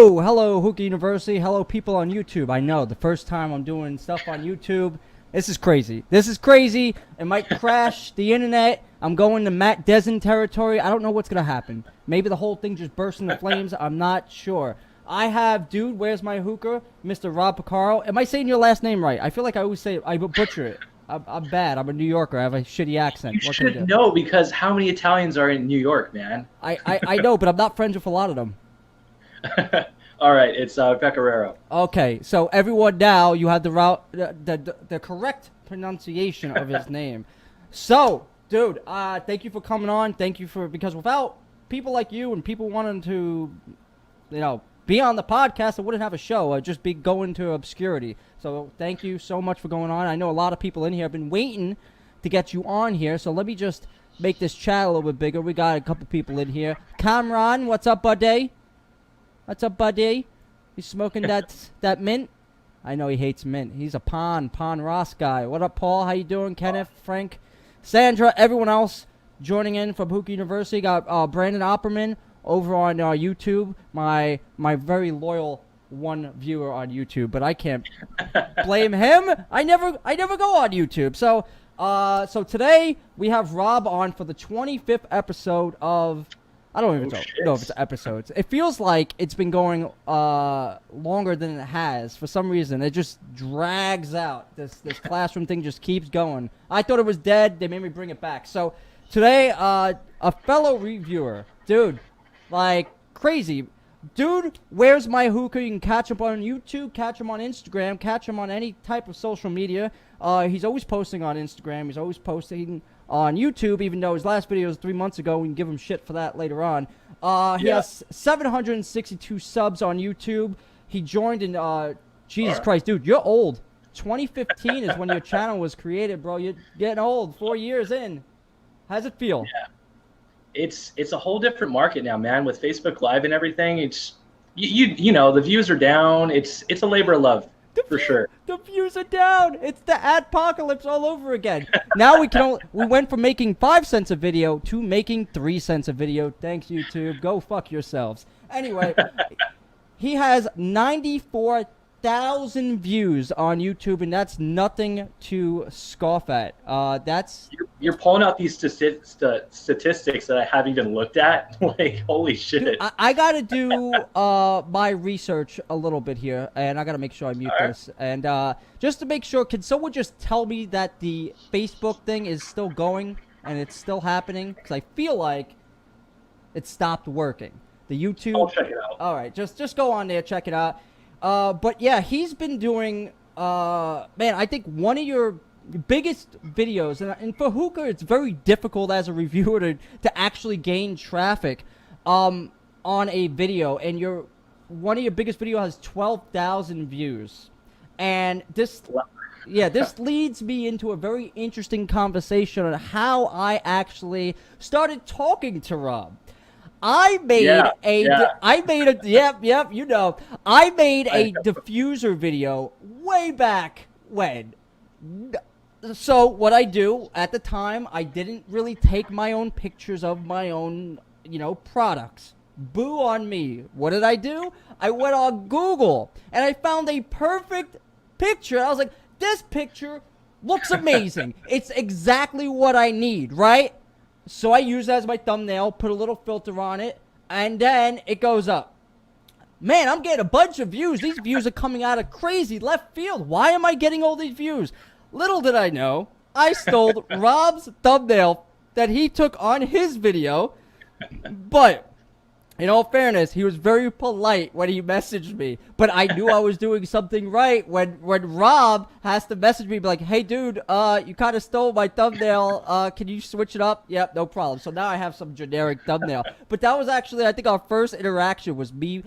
Hello, Hookah University. Hello, people on YouTube. I know, the first time I'm doing stuff on YouTube. This is crazy. This is crazy. It might crash the internet. I'm going to Matt Desin territory. I don't know what's going to happen. Maybe the whole thing just bursts into flames. I'm not sure. I have, dude, where's my hookah? Mr. Rob Pecoraro. Am I saying your last name right? I feel like I always say it. I butcher it. I'm bad. I'm a New Yorker. I have a shitty accent. You should know, because how many Italians are in New York, man? I know, but I'm not friends with a lot of them. All right, it's Pecoraro. Okay, so everyone now, you have the correct pronunciation of his name. So, dude, thank you for coming on. Thank you because without people like you and people wanting to, be on the podcast, I wouldn't have a show. I'd just be going to obscurity. So thank you so much for going on. I know a lot of people in here have been waiting to get you on here. So let me just make this chat a little bit bigger. We got a couple people in here. Kamran, what's up, buddy? What's up, buddy? You smoking that mint? I know he hates mint. He's a Pon Ross guy. What up, Paul? How you doing? Kenneth, Frank, Sandra, everyone else joining in from Hookah University. Got Brandon Opperman over on YouTube, my very loyal one viewer on YouTube, but I can't blame him. I never go on YouTube. So today we have Rob on for the 25th episode of. I don't even know if it's episodes. It feels like it's been going longer than it has. For some reason, it just drags out. This classroom thing just keeps going. I thought it was dead. They made me bring it back. So today, a fellow reviewer, dude. Like, crazy. Dude, where's my hookah? You can catch him on YouTube, catch him on Instagram, catch him on any type of social media. He's always posting on Instagram. He's always posting on YouTube, even though his last video was 3 months ago. We can give him shit for that later on. He has 762 subs on YouTube. He joined in, Jesus Christ, dude, you're old. 2015 is when your channel was created, bro. You're getting old, 4 years in. How's it feel? Yeah. It's a whole different market now, man. With Facebook Live and everything, it's you know, the views are down. It's a labor of love for sure. The views are down. It's the adpocalypse all over again. Now we went from making 5 cents a video to making 3 cents a video. Thanks, YouTube. Go fuck yourselves. Anyway, he has 94,000 views on YouTube, and that's nothing to scoff at. You're pulling out these statistics that I haven't even looked at. Like, holy shit. Dude, I got to do my research a little bit here, and I got to make sure I mute this. And just to make sure, can someone just tell me that the Facebook thing is still going and it's still happening? Because I feel like it stopped working. The YouTube. I'll check it out. All right, just go on there, check it out. But yeah, he's been doing, man, I think one of your biggest videos, and for hookah, it's very difficult as a reviewer to actually gain traffic on a video, and one of your biggest videos has 12,000 views. And this leads me into a very interesting conversation on how I actually started talking to Rob. I made a diffuser video way back when. So what I do at the time, I didn't really take my own pictures of my own, products. Boo on me. What did I do? I went on Google and I found a perfect picture. I was like, this picture looks amazing. It's exactly what I need, right? So I use that as my thumbnail, put a little filter on it, and then it goes up. Man, I'm getting a bunch of views. These views are coming out of crazy left field. Why am I getting all these views? Little did I know, I stole Rob's thumbnail that he took on his video. But in all fairness, he was very polite when he messaged me. But I knew I was doing something right when Rob has to message me, be like, hey, dude, you kind of stole my thumbnail. Can you switch it up? Yep, no problem. So now I have some generic thumbnail. But that was actually, I think, our first interaction was me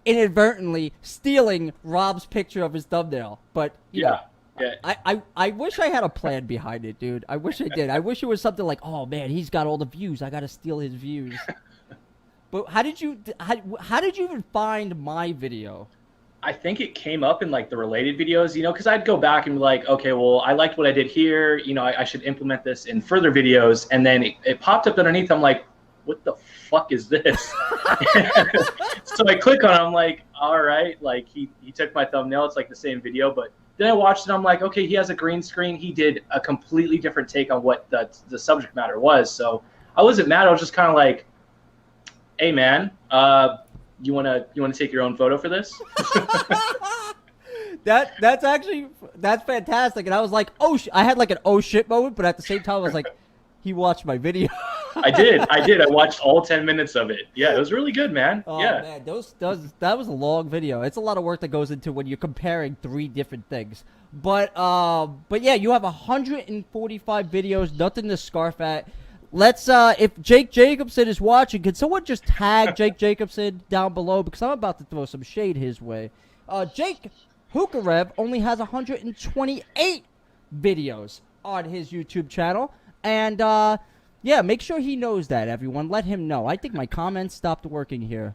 inadvertently stealing Rob's picture of his thumbnail. But, you know, I wish I had a plan behind it, dude. I wish I did. I wish it was something like, oh, man, he's got all the views. I got to steal his views. But how did you even find my video? I think it came up in like the related videos, because I'd go back and be like, okay, well, I liked what I did here. I should implement this in further videos. And then it popped up underneath. I'm like, what the fuck is this? So I click on it, I'm like, all right, like he took my thumbnail, it's like the same video, but then I watched it, I'm like, okay, he has a green screen, he did a completely different take on what the subject matter was. So I wasn't mad, I was just kind of like, hey man, you wanna take your own photo for this? That's fantastic. And I was like, I had like an oh shit moment, but at the same time I was like, he watched my video. I did. I watched all 10 minutes of it. Yeah, it was really good, man. Oh yeah. man, that was a long video. It's a lot of work that goes into when you're comparing 3 different things. But yeah, you have 145 videos, nothing to scarf at. Let's if Jake Jacobson is watching, can someone just tag Jake Jacobson down below, because I'm about to throw some shade his way. Jake Hookah only has 128 videos on his YouTube channel, and yeah, make sure he knows that, everyone. Let him know. I think my comments stopped working here.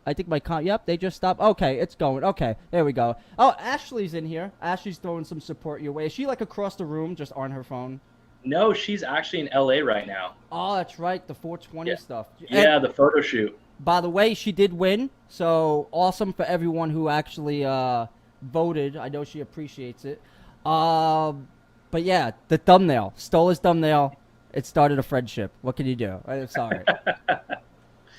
I think yep, they just stopped. Okay, it's going. Okay, there we go. Oh, Ashley's in here. Ashley's throwing some support your way. Is she like across the room, just on her phone? No, she's actually in LA right now. Oh, that's right, the 420 stuff. Yeah, And, the photo shoot. by the way, she did win, so awesome for everyone who actually voted. I know she appreciates it. But yeah, the thumbnail. Stole his thumbnail. It started a friendship. What can you do? I'm sorry.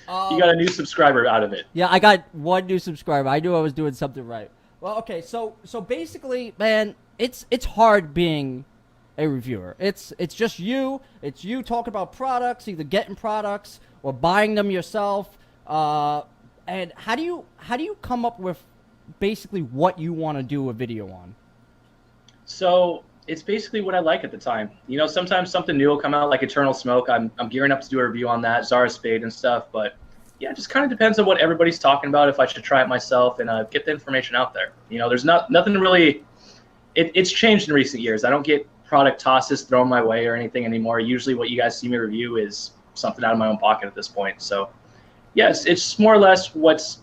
You got a new subscriber out of it. Yeah, I got 1 new subscriber. I knew I was doing something right. Well, okay, so basically, man, it's hard being a reviewer. It's just you. It's you talking about products, either getting products or buying them yourself. And how do you come up with basically what you want to do a video on? So it's basically what I like at the time. You know, sometimes something new will come out, like Eternal Smoke. I'm gearing up to do a review on that, Zara Spade and stuff. But yeah, it just kind of depends on what everybody's talking about, if I should try it myself and get the information out there. You know, there's nothing really. It's changed in recent years. I don't get product tosses thrown my way or anything anymore. Usually what you guys see me review is something out of my own pocket at this point. So yes, it's more or less what's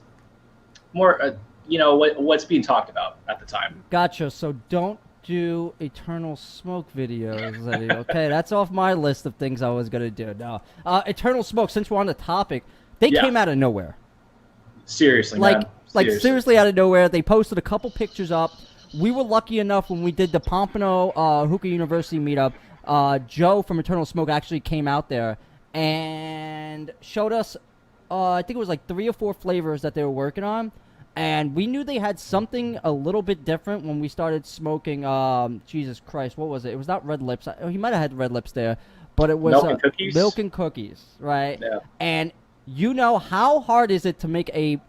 more, what's being talked about at the time. Gotcha. So don't do Eternal Smoke videos, Eddie. Okay, that's off my list of things I was gonna do. Now, Eternal Smoke, since we're on the topic, they came out of nowhere. Seriously, like man. Seriously out of nowhere. They posted a couple pictures up. We were lucky enough when we did the Pompano Hookah University meetup. Joe from Eternal Smoke actually came out there and showed us, I think it was like 3 or 4 flavors that they were working on. And we knew they had something a little bit different when we started smoking, Jesus Christ, what was it? It was not Red Lips. He might have had Red Lips there, but it was Milk and Cookies. Milk and Cookies, right? Yeah. And you know, how hard is it to make a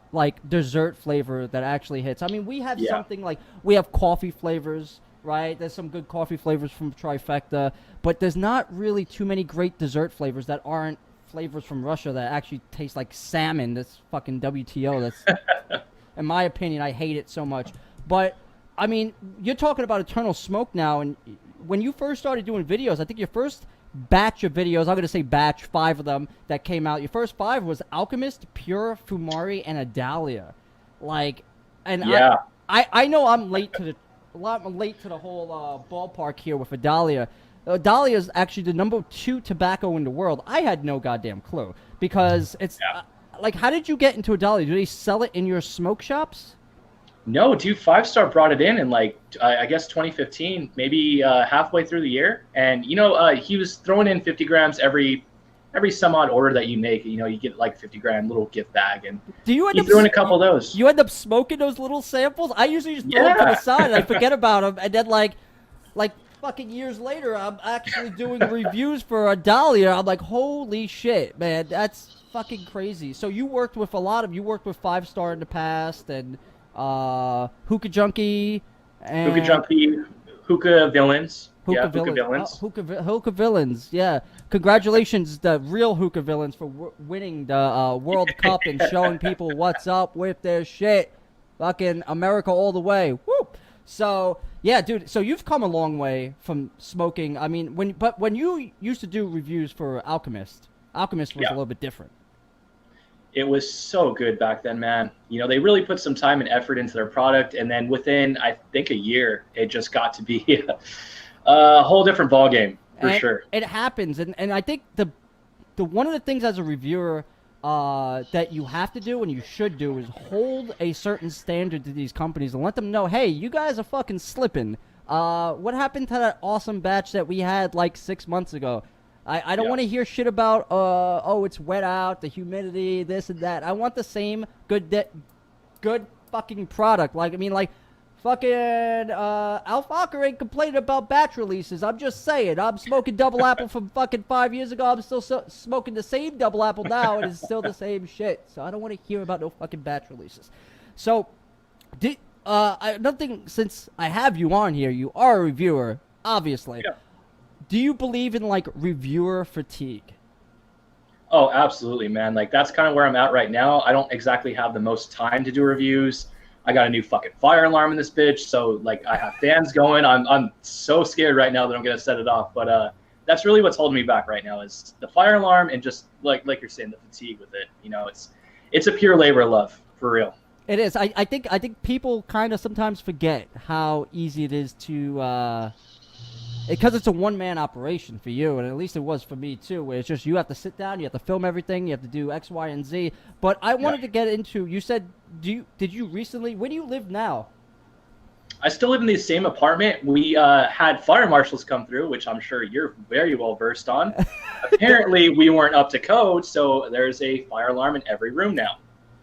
dessert flavor that actually hits? I mean, we have something like, we have coffee flavors, right? There's some good coffee flavors from Trifecta, but there's not really too many great dessert flavors that aren't flavors from Russia that actually taste like salmon. That's fucking WTO. That's, in my opinion, I hate it so much. But I mean, you're talking about Eternal Smoke now, and when you first started doing videos, I think your first batch of videos, I'm going to say batch, 5 of them that came out. Your first 5 was Alchemist, Pure, Fumari, and Adalia. I know I'm late to the whole ballpark here with Adalia. Adalia is actually the number 2 tobacco in the world. I had no goddamn clue, because it's how did you get into Adalia? Do they sell it in your smoke shops? No, dude, 5 Star brought it in I guess 2015, maybe halfway through the year. And, he was throwing in 50 grams every some odd order that you make. You get like 50-gram little gift bag. And he threw in a couple of those. You end up smoking those little samples? I usually just throw them to the side and I forget about them. And then like fucking years later, I'm actually doing reviews for Adalia. I'm like, holy shit, man, that's fucking crazy. So you worked with 5 Star in the past, and Hookah Junkie, and Hookah Villains. Hookah Villains. Yeah. Congratulations, the real Hookah Villains, for winning the World Cup and showing people what's up with their shit. Fucking America all the way. Whoop. So, yeah, dude. So you've come a long way from smoking. I mean, when you used to do reviews for Alchemist was a little bit different. It was so good back then, man. They really put some time and effort into their product, and then within, I think, a year, it just got to be a whole different ballgame, for sure. It happens, and I think the one of the things as a reviewer that you have to do and you should do is hold a certain standard to these companies and let them know, hey, you guys are fucking slipping. What happened to that awesome batch that we had like 6 months ago? I don't want to hear shit about, oh, it's wet out, the humidity, this and that. I want the same good fucking product. Like, I mean, like, fucking Al Falker ain't complaining about batch releases. I'm just saying. I'm smoking Double Apple from fucking 5 years ago. I'm still smoking the same Double Apple now, and it's still the same shit. So I don't want to hear about no fucking batch releases. So, another thing, since I have you on here, you are a reviewer, obviously. Yeah. Do you believe in, like, reviewer fatigue? Oh, absolutely, man. Like, that's kind of where I'm at right now. I don't exactly have the most time to do reviews. I got a new fucking fire alarm in this bitch, so, like, I have fans going. I'm so scared right now that I'm going to set it off. But that's really what's holding me back right now is the fire alarm and just, like you're saying, the fatigue with it. You know, it's a pure labor of love, for real. It is. I think people kind of sometimes forget how easy it is to because it's a one-man operation for you, and at least it was for me too, where it's just you have to sit down, you have to film everything, you have to do X, Y, and Z. But I wanted to get into, you said, did you recently, where do you live now? I still live in the same apartment. We had fire marshals come through, which I'm sure you're very well versed on. Apparently, we weren't up to code, so there's a fire alarm in every room now.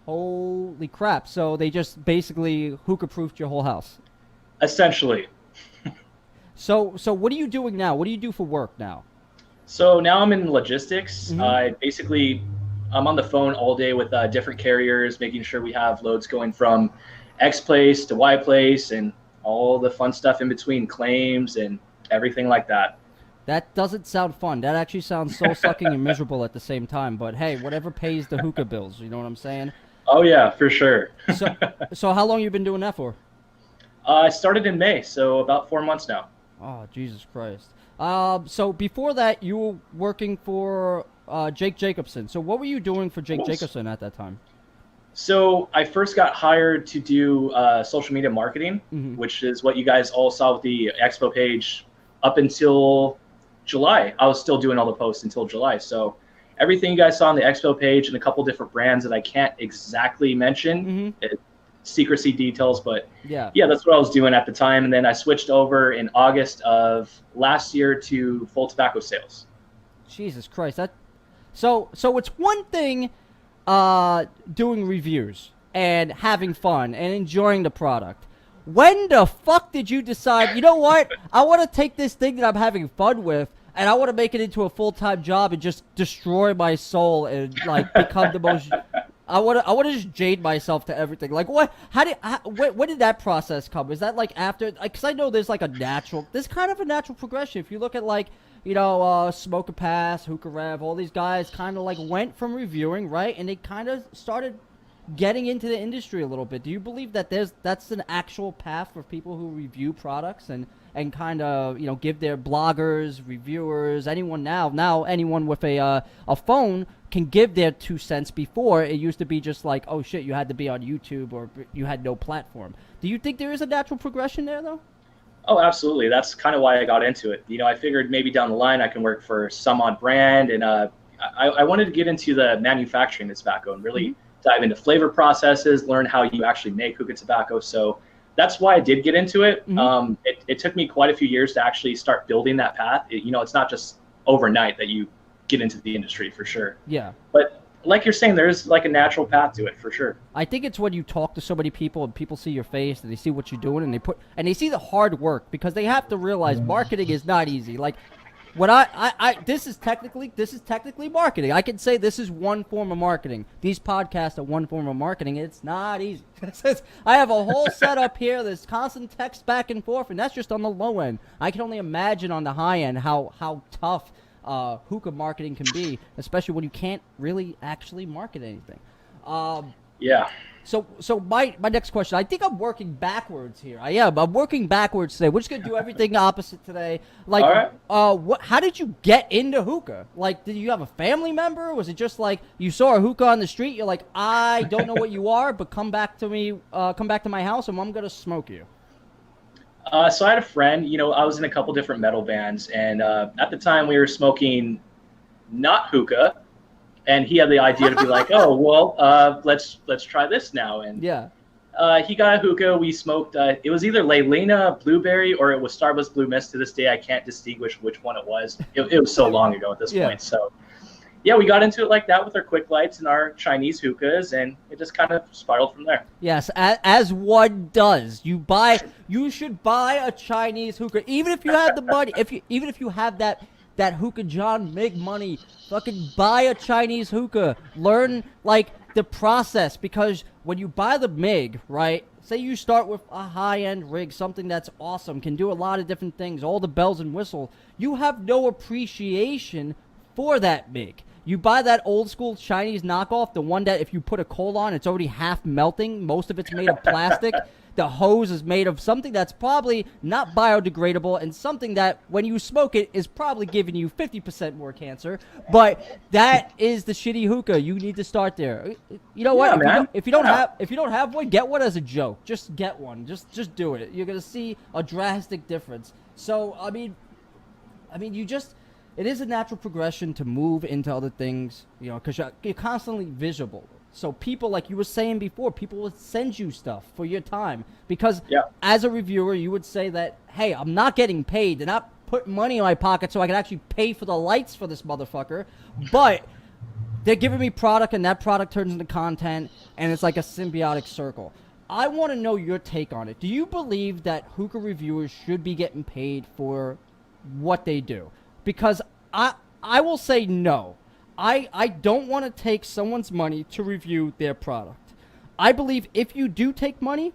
Holy crap. So they just basically hookah-proofed your whole house? Essentially. So what are you doing now? What do you do for work now? So now I'm in logistics. Mm-hmm. I'm on the phone all day with different carriers, making sure we have loads going from X place to Y place and all the fun stuff in between, claims and everything like that. That doesn't sound fun. That actually sounds soul-sucking and miserable at the same time. But hey, whatever pays the hookah bills, you know what I'm saying? Oh yeah, for sure. So how long you been doing that for? I started in May, so about 4 months now. Oh, Jesus Christ. So before that, you were working for Jake Jacobson. So what were you doing for Jake Jacobson at that time? So I first got hired to do social media marketing, which is what you guys all saw with the Expo page up until July. I was still doing all the posts until July. So everything you guys saw on the Expo page and a couple different brands that I can't exactly mention, secrecy details, but yeah, that's what I was doing at the time. And then I switched over in August of last year to full tobacco sales. Jesus Christ. So it's one thing doing reviews and having fun and enjoying the product. When the fuck did you decide, you know what? I want to take this thing that I'm having fun with and I want to make it into a full-time job and just destroy my soul and like become the most I want to just jade myself to everything. Like what? When did that process come? Is that like after? Because I know there's kind of a natural progression. If you look at like, you know, Smoke a Pass, Hookah Rev, all these guys kind of like went from reviewing, right? And they kind of started getting into the industry a little bit. Do you believe that that's an actual path for people who review products and kind of, you know, give their bloggers, reviewers, anyone now anyone with a phone can give their 2 cents? Before it used to be just like, oh shit, you had to be on YouTube or you had no platform. Do you think there is a natural progression there though? Oh, absolutely. That's kind of why I got into it. You know, I figured maybe down the line I can work for some odd brand, and I wanted to get into the manufacturing of tobacco and really dive into flavor processes, learn how you actually make hookah tobacco. So that's why I did get into it. It took me quite a few years to actually start building that path. You know, it's not just overnight that you get into the industry, for sure. Yeah. But like you're saying, there's like a natural path to it, for sure. I think it's when you talk to so many people and people see your face and they see what you're doing and they see the hard work, because they have to realize marketing is not easy. Like when this is technically marketing. I can say this is one form of marketing. These podcasts are one form of marketing. It's not easy. I have a whole setup here. There's constant text back and forth, and that's just on the low end. I can only imagine on the high end how tough hookah marketing can be, especially when you can't really actually market anything. Yeah. So my next question, I think I'm working backwards here. I am. I'm working backwards today. We're just gonna do everything opposite today. Like, all right. How did you get into hookah? Like, did you have a family member? Was it just like you saw a hookah on the street? You're like, I don't know what you are, but come back to me. Come back to my house, and I'm gonna smoke you. So I had a friend. You know, I was in a couple different metal bands, and at the time we were smoking not hookah, and he had the idea to be like, oh well, let's try this now. And Yeah. He got a hookah. We smoked. It was either Leilina Blueberry or it was Starbucks Blue Mist. To this day, I can't distinguish which one it was. It was so long ago at this point. So, yeah, we got into it like that with our quick lights and our Chinese hookahs, and it just kind of spiraled from there. Yes, as one does. You should buy a Chinese hookah, even if you have the money. Even if you have that Hookah John Mig money, fucking buy a Chinese hookah. Learn like the process, because when you buy the MIG, right? Say you start with a high-end rig, something that's awesome, can do a lot of different things, all the bells and whistles. You have no appreciation for that MIG. You buy that old school Chinese knockoff, the one that if you put a coal on, it's already half melting. Most of it's made of plastic. The hose is made of something that's probably not biodegradable, and something that when you smoke it is probably giving you 50% more cancer. But that is the shitty hookah. You need to start there. You know what? If you don't have one, get one as a joke. Just get one. Just do it. You're gonna see a drastic difference. So I mean, you just. It is a natural progression to move into other things, you know, because you're constantly visible. So people, like you were saying before, people will send you stuff for your time. Because as a reviewer, you would say that, hey, I'm not getting paid. They're not putting money in my pocket so I can actually pay for the lights for this motherfucker. But they're giving me product, and that product turns into content, and it's like a symbiotic circle. I want to know your take on it. Do you believe that hookah reviewers should be getting paid for what they do? Because I will say no. I don't want to take someone's money to review their product. I believe if you do take money,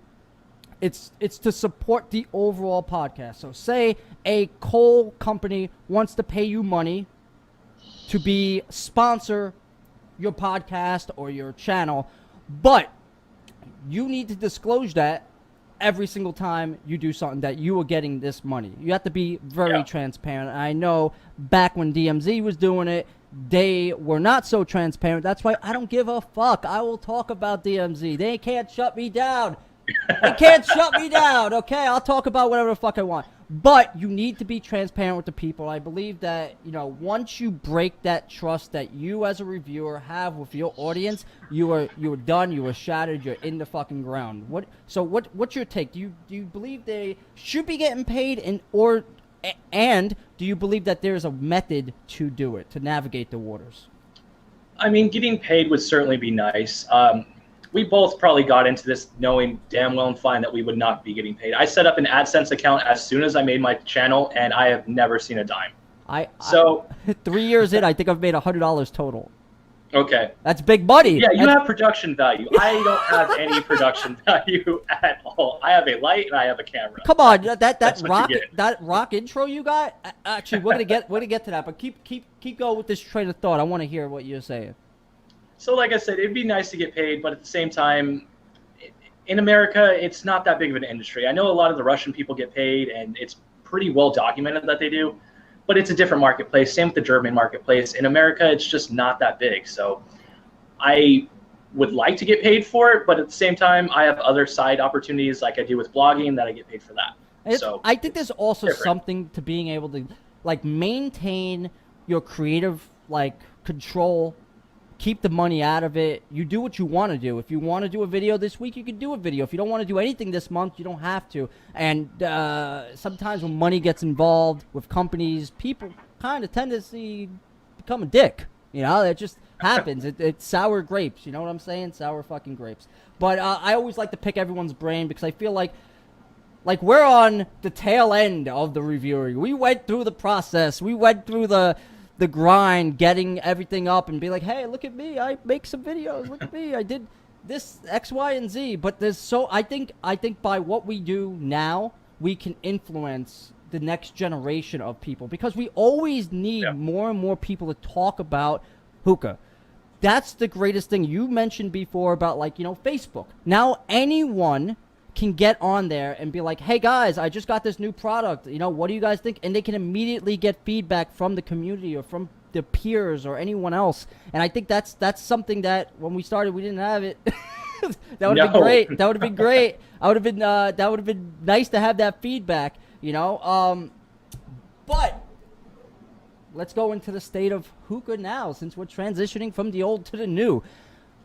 it's to support the overall podcast. So say a coal company wants to pay you money to sponsor your podcast or your channel, but you need to disclose that every single time you do something that you are getting this money. You have to be very transparent. I know back when DMZ was doing it, they were not so transparent. That's why I don't give a fuck. I will talk about DMZ. They can't shut me down. They can't shut me down, okay? I'll talk about whatever the fuck I want. But you need to be transparent with the people. I believe that, you know, once you break that trust that you as a reviewer have with your audience, you are done, you are shattered, you're in the fucking ground. What's your take? Do you believe they should be getting paid, and do you believe that there's a method to do it, to navigate the waters? I mean, getting paid would certainly be nice. We both probably got into this knowing damn well and fine that we would not be getting paid. I set up an AdSense account as soon as I made my channel, and I have never seen a dime. 3 years in, I think I've made $100 total. Okay. That's big money. Yeah, you have production value. I don't have any production value at all. I have a light and I have a camera. Come on, that rock intro you got. Actually, we're gonna get to that, but keep going with this train of thought. I want to hear what you're saying. So like I said, it'd be nice to get paid, but at the same time, in America, it's not that big of an industry. I know a lot of the Russian people get paid, and it's pretty well documented that they do, but it's a different marketplace. Same with the German marketplace. In America, it's just not that big. So I would like to get paid for it, but at the same time, I have other side opportunities like I do with blogging that I get paid for that. So I think there's also something to being able to like maintain your creative like control. Keep the money out of it. You do what you want to do. If you want to do a video this week, you can do a video. If you don't want to do anything this month, you don't have to. And sometimes when money gets involved with companies, people kind of tend to become a dick. You know, it just happens. It's sour grapes. You know what I'm saying? Sour fucking grapes. But I always like to pick everyone's brain because I feel like we're on the tail end of the reviewing. We went through the process. We went through the grind, getting everything up and be like, hey, look at me, I make some videos, look at me, I did this X, Y, and Z. But I think by what we do now, we can influence the next generation of people, because we always need more and more people to talk about hookah. That's the greatest thing. You mentioned before about Facebook. Now anyone can get on there and be like, hey guys, I just got this new product, what do you guys think? And they can immediately get feedback from the community or from their peers or anyone else. And I think that's something that when we started, we didn't have it. That would have been great. That would have been great. That would have been nice to have that feedback, But let's go into the state of hookah now, since we're transitioning from the old to the new.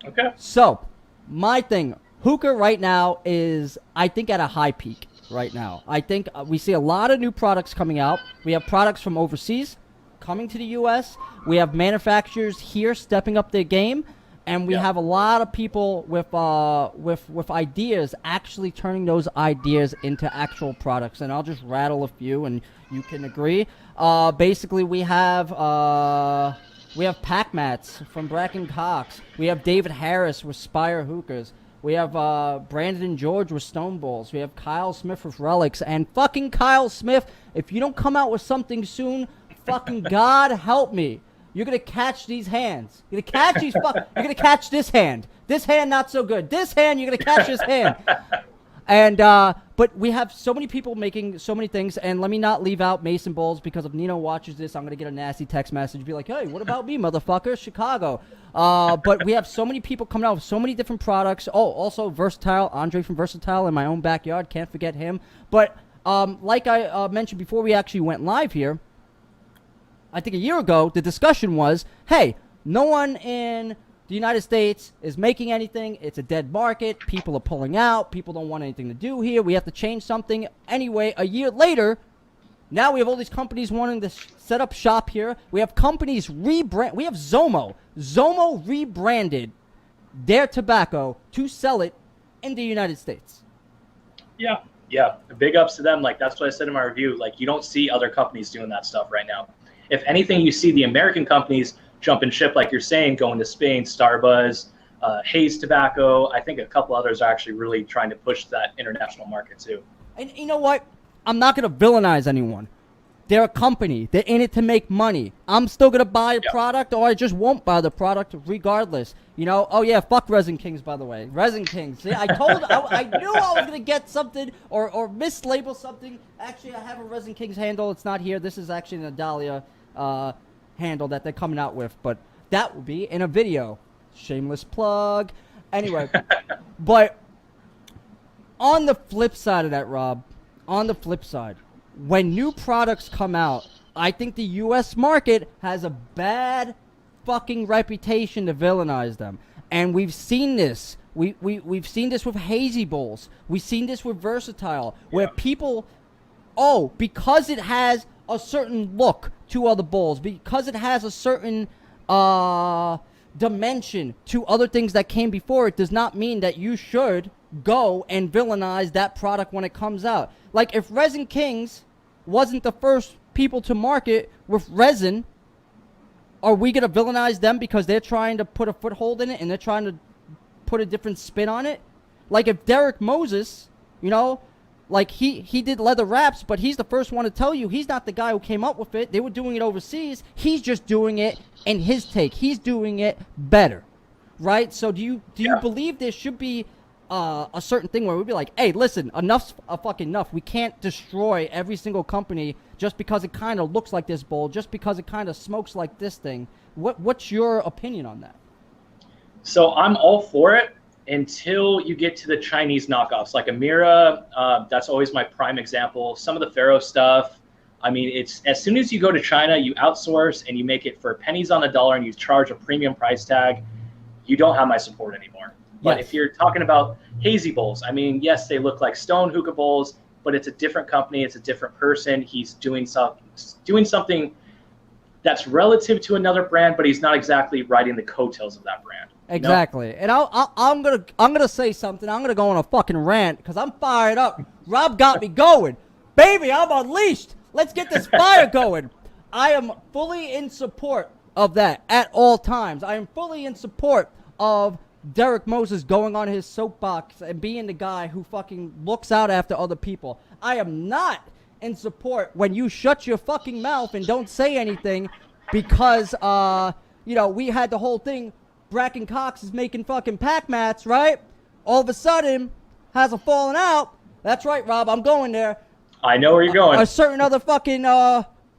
Okay. So, my thing, hookah right now is, I think, at a high peak right now. I think we see a lot of new products coming out. We have products from overseas coming to the U.S. We have manufacturers here stepping up their game. And we have a lot of people with ideas actually turning those ideas into actual products. And I'll just rattle a few, and you can agree. Basically, we have pack mats from Bracken Cox. We have David Harris with Spire Hookahs. We have Brandon George with Stone Bowls. We have Kyle Smith with Relics. And fucking Kyle Smith, if you don't come out with something soon, fucking God help me. You're gonna catch these hands. You're gonna catch these. You're gonna catch this hand. This hand not so good. This hand you're gonna catch this hand. And but we have so many people making so many things. And let me not leave out Mason Bowls, because if Nino watches this, I'm gonna get a nasty text message, be like, "Hey, what about me, motherfucker? Chicago." But we have so many people coming out with so many different products. Oh, also Versatile, Andre from Versatile in my own backyard. Can't forget him. But like I mentioned before we actually went live here, I think a year ago, the discussion was, hey, no one in the United States is making anything. It's a dead market. People are pulling out. People don't want anything to do here. We have to change something. Anyway, a year later, now we have all these companies wanting to set up shop here. We have companies rebrand. We have Zomo. Zomo rebranded their tobacco to sell it in the United States. Yeah. Big ups to them. Like, that's what I said in my review. Like, you don't see other companies doing that stuff right now. If anything, you see the American companies jump and ship, like you're saying, going to Spain, Starbuzz, Hayes Tobacco. I think a couple others are actually really trying to push that international market too. And you know what? I'm not going to villainize anyone. They're a company. They're in it to make money. I'm still going to buy a product, or I just won't buy the product regardless. You know? Oh, yeah, fuck Resin Kings, by the way. Resin Kings. See, I knew I was going to get something or mislabel something. Actually, I have a Resin Kings handle. It's not here. This is actually an Adalia handle that they're coming out with. But that will be in a video. Shameless plug. Anyway. But on the flip side of that, Rob, on the flip side, when new products come out, I think the U.S. market has a bad fucking reputation to villainize them. And we've seen this. We've seen this with Hazy Bowls. We've seen this with Versatile, where people, because it has a certain look to other bowls, because it has a certain dimension to other things that came before it, does not mean that you should go and villainize that product when it comes out. Like, if Resin Kings wasn't the first people to market with resin, are we going to villainize them because they're trying to put a foothold in it and they're trying to put a different spin on it? Like, if Derek Moses, you know, like he did leather wraps, but he's the first one to tell you he's not the guy who came up with it. They were doing it overseas. He's just doing it in his take. He's doing it better, right? So do you believe there should be a certain thing where we'd be like, hey, listen, enough's fucking enough. We can't destroy every single company just because it kind of looks like this bowl, just because it kind of smokes like this thing. What's your opinion on that? So I'm all for it until you get to the Chinese knockoffs, like Amira. That's always my prime example. Some of the Pharaoh stuff. I mean, it's as soon as you go to China, you outsource and you make it for pennies on the dollar and you charge a premium price tag, you don't have my support anymore. But if you're talking about Hazy Bowls, I mean, yes, they look like Stone Hookah Bowls, but it's a different company. It's a different person. He's doing something that's relative to another brand, but he's not exactly riding the coattails of that brand. Exactly. You know? And I'm gonna say something. I'm gonna go on a fucking rant because I'm fired up. Rob got me going. Baby, I'm unleashed. Let's get this fire going. I am fully in support of that at all times. I am fully in support of Derek Moses going on his soapbox and being the guy who fucking looks out after other people. I am not in support when you shut your fucking mouth and don't say anything because, we had the whole thing. Bracken Cox is making fucking pack mats, right? All of a sudden, has a falling out. That's right, Rob. I'm going there. I know where you're going. A certain other fucking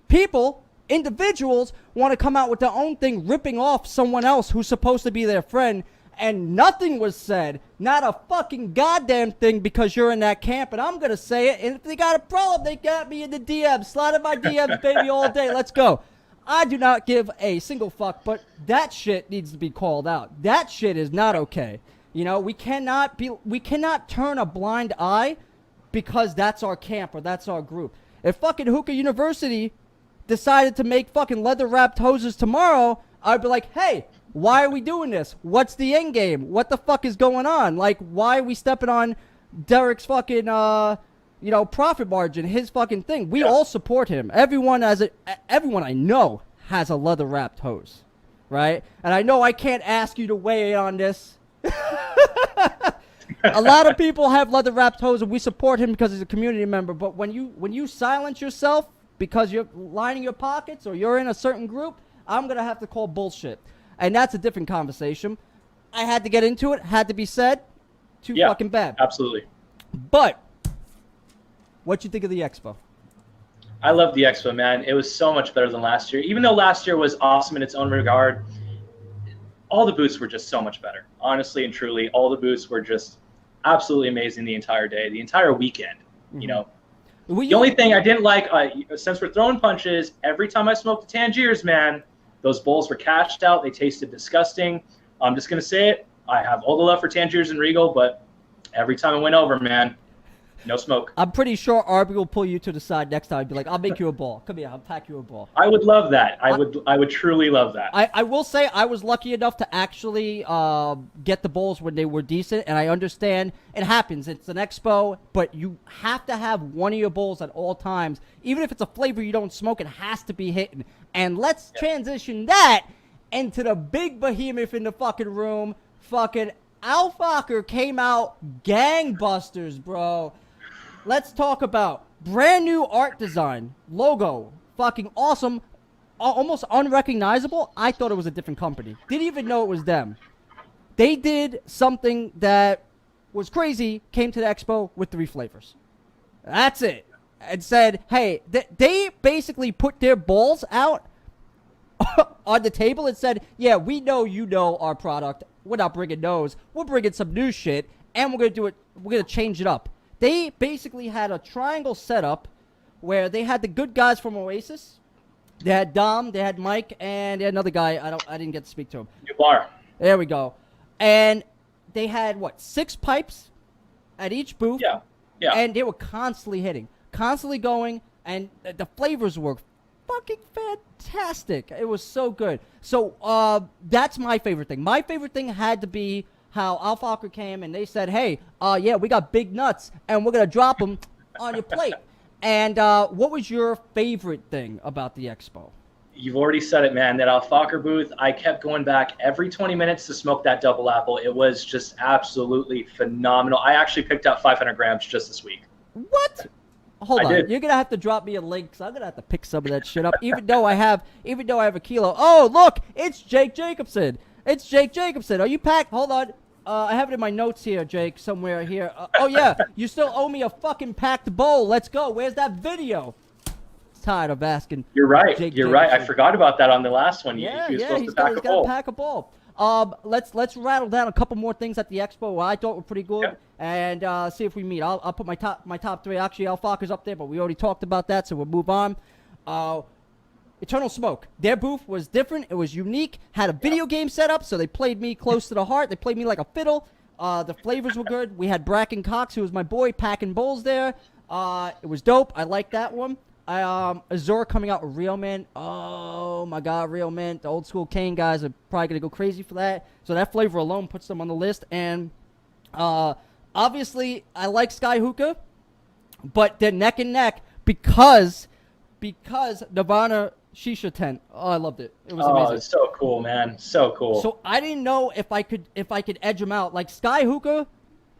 people, individuals, want to come out with their own thing, ripping off someone else who's supposed to be their friend. And nothing was said. Not a fucking goddamn thing because you're in that camp. And I'm going to say it. And if they got a problem, they got me in the DMs. Slide in my DMs, baby, all day. Let's go. I do not give a single fuck, but that shit needs to be called out. That shit is not okay. You know, we cannot turn a blind eye because that's our camp or that's our group. If fucking Hookah University decided to make fucking leather-wrapped hoses tomorrow, I'd be like, hey, why are we doing this? What's the end game? What the fuck is going on? Like, why are we stepping on Derek's fucking, profit margin, his fucking thing? We all support him. Everyone I know has a leather-wrapped hose, right? And I know I can't ask you to weigh in on this. A lot of people have leather-wrapped hose, and we support him because he's a community member. But when you silence yourself because you're lining your pockets or you're in a certain group, I'm gonna have to call bullshit, and that's a different conversation. I had to get into it. Had to be said. Too fucking bad. Absolutely. But what you think of the expo? I love the expo, man. It was so much better than last year. Even though last year was awesome in its own regard, all the booths were just so much better. Honestly and truly, all the booths were just absolutely amazing the entire day, the entire weekend. Mm-hmm. You know, the only thing I didn't like, since we're throwing punches, every time I smoked the Tangiers, man, those bowls were cashed out. They tasted disgusting. I'm just going to say it. I have all the love for Tangiers and Regal, but every time I went over, man, no smoke. I'm pretty sure Arby will pull you to the side next time and be like, I'll make you a ball. Come here, I'll pack you a ball. I would love that. I would truly love that. I will say I was lucky enough to actually get the bowls when they were decent, and I understand it happens. It's an expo, but you have to have one of your bowls at all times. Even if it's a flavor you don't smoke, it has to be hitting. And let's transition that into the big behemoth in the fucking room. Fucking Al Fokker came out gangbusters, bro. Let's talk about brand new art design, logo, fucking awesome, almost unrecognizable. I thought it was a different company. Didn't even know it was them. They did something that was crazy, came to the expo with 3 flavors. That's it. And said, hey, they basically put their balls out on the table and said, yeah, we know you know our product. We're not bringing those. We're bringing some new shit, and we're going to do it. We're going to change it up. They basically had a triangle setup where they had the good guys from Oasis. They had Dom, they had Mike, and they had another guy. I didn't get to speak to him. New bar. There we go. And they had, 6 pipes at each booth. Yeah. Yeah. And they were constantly hitting, constantly going, and the flavors were fucking fantastic. It was so good. So that's my favorite thing. My favorite thing had to be how Al Fokker came and they said, hey, yeah, we got big nuts, and we're going to drop them on your plate. And what was your favorite thing about the expo? You've already said it, man. That Al Fokker booth, I kept going back every 20 minutes to smoke that double apple. It was just absolutely phenomenal. I actually picked up 500 grams just this week. What? Hold on. Did. You're going to have to drop me a link, because I'm going to have to pick some of that shit up, even though I have a kilo. Oh, look, it's Jake Jacobson. It's Jake Jacobson. Are you packed? Hold on. I have it in my notes here, Jake, somewhere here. Oh, yeah, you still owe me a fucking packed bowl. Let's go. Where's that video? Tired of asking. You're right. Jake You're Jacobson. right. I forgot about that on the last one. Yeah, he was he's supposed to pack a bowl. Let's rattle down a couple more things at the expo I thought were pretty good, and see if we meet. I'll put my top 3. Actually, Al Fokker's up there, but we already talked about that, so we'll move on. Eternal Smoke. Their booth was different. It was unique. Had a video game setup, so they played me close to the heart. They played me like a fiddle. The flavors were good. We had Bracken Cox, who was my boy, packing bowls there. It was dope. I like that one. Azure coming out with Real Man. Oh, my God, Real Man. The old school Kane guys are probably going to go crazy for that. So that flavor alone puts them on the list. And obviously, I like Sky Hookah, but they're neck and neck because Nirvana Shisha tent. Oh, I loved it. It was amazing. It's so cool, man. So cool. So I didn't know if I could edge them out. Like Sky Hookah,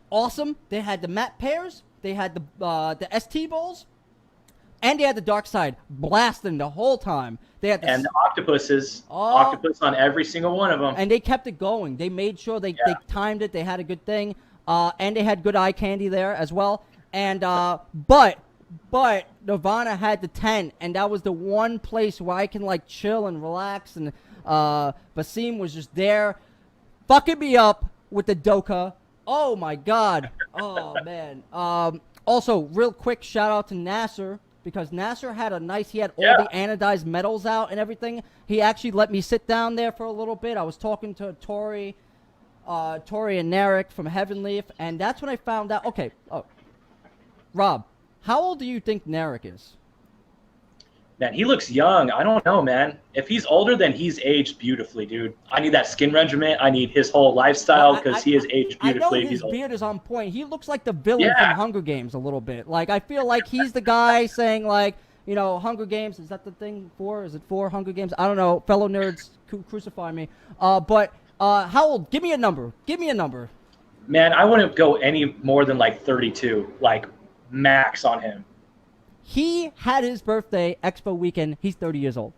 awesome. They had the matte pairs. They had the ST bowls, and they had the dark side blasting the whole time. They had the octopuses. Octopus on every single one of them. And they kept it going. They made sure they timed it. They had a good thing, and they had good eye candy there as well. And but Nirvana had the tent, and that was the one place where I can like chill and relax. And Basim was just there, fucking me up with the Doka. Oh my God. Oh man. Also, real quick shout out to Nasser because Nasser had he had all Yeah. the anodized metals out and everything. He actually let me sit down there for a little bit. I was talking to Tori and Narek from Heavenleaf, and that's when I found out. Okay, Rob, how old do you think Narek is? Man, he looks young. I don't know, man. If he's older, then he's aged beautifully, dude. I need that skin regimen. I need his whole lifestyle because he is aged beautifully. I know his beard is on point. He looks like the villain from Hunger Games a little bit. Like, I feel like he's the guy saying, like, you know, Hunger Games. Is that the thing? 4? Is it 4 Hunger Games? I don't know. Fellow nerds, crucify me. But how old? Give me a number. Give me a number. Man, I wouldn't go any more than like 32, like max on him. He had his birthday Expo weekend. He's 30 years old.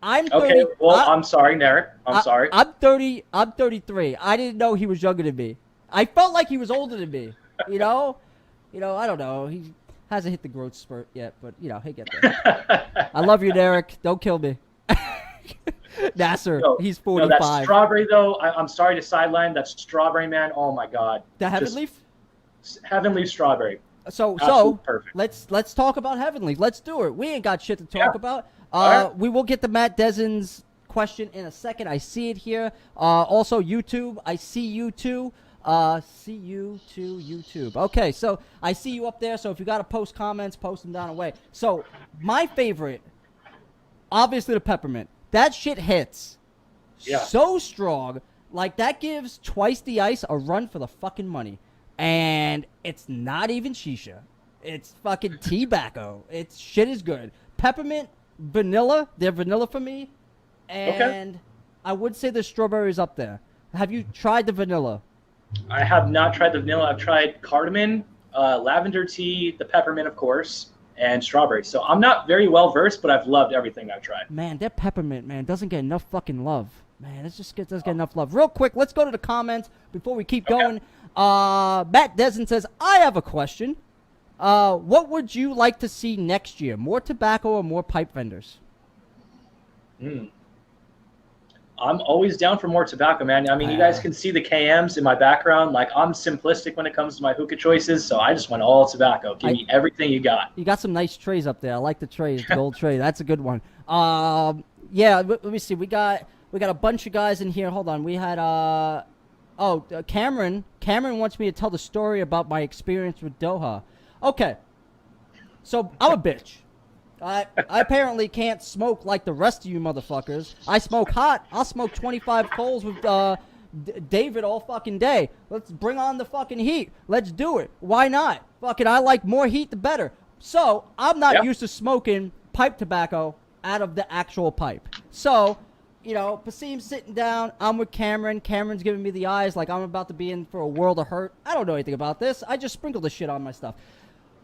I'm 30. Okay, well, I'm sorry, Narek. I'm sorry. I'm 30. I'm 33. I didn't know he was younger than me. I felt like he was older than me. You know, I don't know. He hasn't hit the growth spurt yet, but you know, he'll get there. I love you, Derek. Don't kill me. Nasser, he's 45. No, that strawberry, though, I'm sorry to sideline. That strawberry, man, oh my God. The Heaven Leaf? Heaven Leaf strawberry. So perfect. let's talk about Heavenly. Let's do it. We ain't got shit to talk about. Right. We will get to Matt Dezin's question in a second. I see it here. Also YouTube. I see you too. See you to YouTube. Okay, so I see you up there. So if you got to post comments, post them down away. So my favorite, obviously the Peppermint. That shit hits so strong. Like that gives Twice the Ice a run for the fucking money. And it's not even shisha. It's fucking tobacco. It's shit is good. Peppermint, vanilla. They're vanilla for me. And I would say the strawberry is up there. Have you tried the vanilla? I have not tried the vanilla. I've tried cardamom, lavender tea, the peppermint, of course, and strawberry. So I'm not very well versed, but I've loved everything I've tried. Man, that peppermint, man, doesn't get enough fucking love. Man, it just doesn't get enough love. Real quick, let's go to the comments before we keep going. Matt Desin says, I have a question. What would you like to see next year? More tobacco or more pipe vendors? I'm always down for more tobacco, man. I mean, you guys can see the KMs in my background. Like, I'm simplistic when it comes to my hookah choices, so I just want all tobacco. Give me everything you got. You got some nice trays up there. I like the trays, the gold tray. That's a good one. Yeah, let me see. We got a bunch of guys in here. Hold on. We had Cameron. Cameron wants me to tell the story about my experience with Doha. Okay. So I'm a bitch. I apparently can't smoke like the rest of you motherfuckers. I smoke hot. I'll smoke 25 coals with David all fucking day. Let's bring on the fucking heat. Let's do it. Why not? Fucking I like more heat the better. So I'm not used to smoking pipe tobacco out of the actual pipe. So, you know, Pasim's sitting down. I'm with Cameron. Cameron's giving me the eyes like I'm about to be in for a world of hurt. I don't know anything about this. I just sprinkle the shit on my stuff.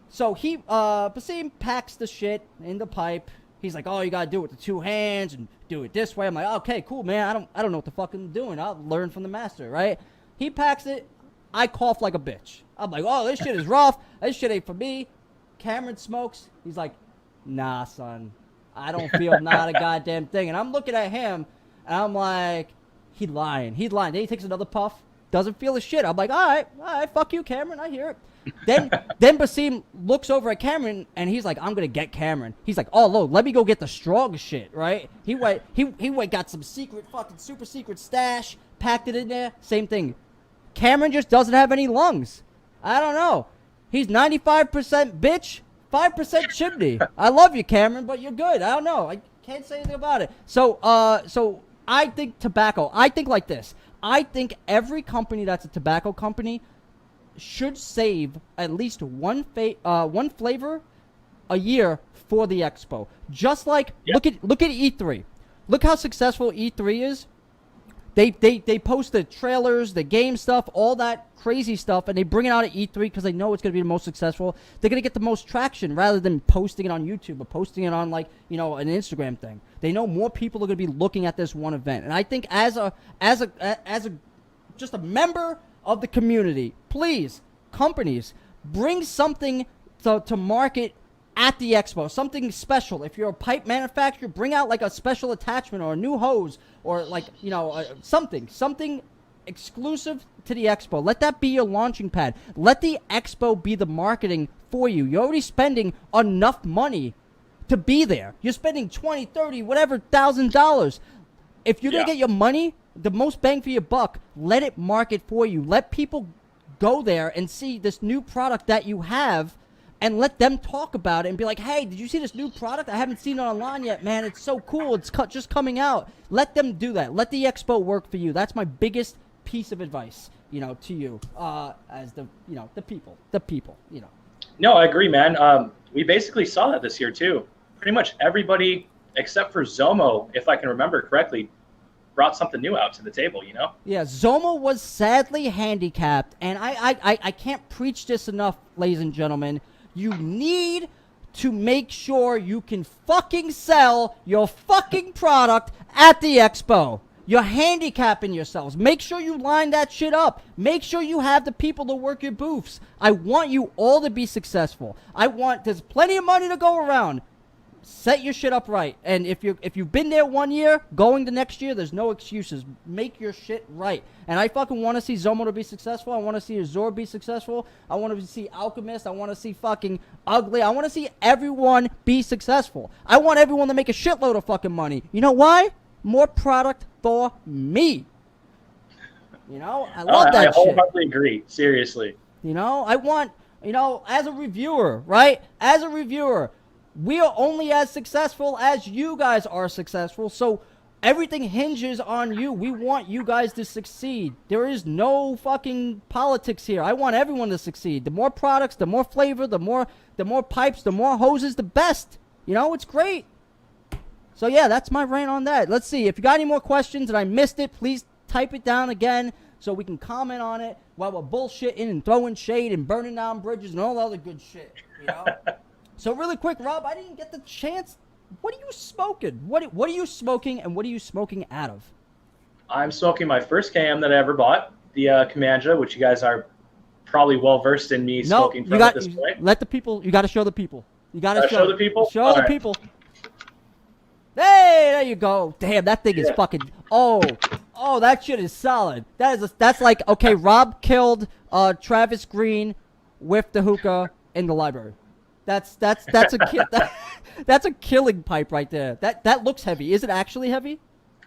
So Pasim packs the shit in the pipe. He's like, oh, you gotta do it with the two hands and do it this way. I'm like, okay, cool, man. I don't know what the fuck I'm doing. I'll learn from the master, right? He packs it. I cough like a bitch. I'm like, oh, this shit is rough. This shit ain't for me. Cameron smokes. He's like, nah, son. I don't feel not a goddamn thing. And I'm looking at him, and I'm like, he's lying. He's lying. Then he takes another puff. Doesn't feel a shit. I'm like, all right, fuck you, Cameron. I hear it. Then Basim looks over at Cameron, and he's like, I'm gonna get Cameron. He's like, oh, look, let me go get the strong shit, right? He went, got some secret, fucking super secret stash, packed it in there. Same thing. Cameron just doesn't have any lungs. I don't know. He's 95% bitch, 5% chimney. I love you, Cameron, but you're good. I don't know. I can't say anything about it. So I think tobacco. I think like this. I think every company that's a tobacco company should save at least one flavor a year for the expo. Just like look at E3. Look how successful E3 is. They post the trailers, the game stuff, all that crazy stuff, and they bring it out at E3 because they know it's going to be the most successful. They're going to get the most traction rather than posting it on YouTube or posting it on, like, you know, an Instagram thing. They know more people are going to be looking at this one event. And I think as a just a member of the community, please, companies, bring something to market at the expo, something special. If you're a pipe manufacturer, bring out like a special attachment or a new hose or, like, you know, something exclusive to the expo. Let that be your launching pad. Let the expo be the marketing for you. You're already spending enough money to be there. You're spending 20, 30, whatever, $1,000. If you're going to get your money, the most bang for your buck, let it market for you. Let people go there and see this new product that you have and let them talk about it and be like, hey, did you see this new product? I haven't seen it online yet, man. It's so cool. It's just coming out. Let them do that. Let the expo work for you. That's my biggest piece of advice, to you as the people. No, I agree, man. We basically saw that this year too. Pretty much everybody except for Zomo, if I can remember correctly, brought something new out to the table, Yeah, Zomo was sadly handicapped, and I can't preach this enough, ladies and gentlemen. You need to make sure you can fucking sell your fucking product at the expo. You're handicapping yourselves. Make sure you line that shit up. Make sure you have the people to work your booths. I want you all to be successful. There's plenty of money to go around. Set your shit up right. And if you've been there 1 year, going the next year, there's no excuses. Make your shit right. And I fucking want to see Zomo to be successful. I want to see Azor be successful. I want to see Alchemist. I want to see fucking Ugly. I want to see everyone be successful. I want everyone to make a shitload of fucking money. You know why? More product for me. I love that shit. I wholeheartedly agree. Seriously. I want, as a reviewer, right? As a reviewer, we are only as successful as you guys are successful, so everything hinges on you. We want you guys to succeed. There is no fucking politics here. I want everyone to succeed. The more products, the more flavor, the more pipes, the more hoses, the best. It's great. So yeah, that's my rant on that. Let's see. If you got any more questions and I missed it, please type it down again so we can comment on it while we're bullshitting and throwing shade and burning down bridges and all the other good shit, So really quick, Rob, I didn't get the chance. What are you smoking? What are you smoking, and what are you smoking out of? I'm smoking my first cam that I ever bought, the Kamanja, which you guys are probably well versed in me smoking from at this point. Let the people. You got to show the people. You got to show the people. Show the people. Hey, there you go. Damn, that thing is fucking. Oh, that shit is solid. That's like, okay, Rob killed Travis Green with the hookah in the library. That's a killing pipe right there. That looks heavy. Is it actually heavy?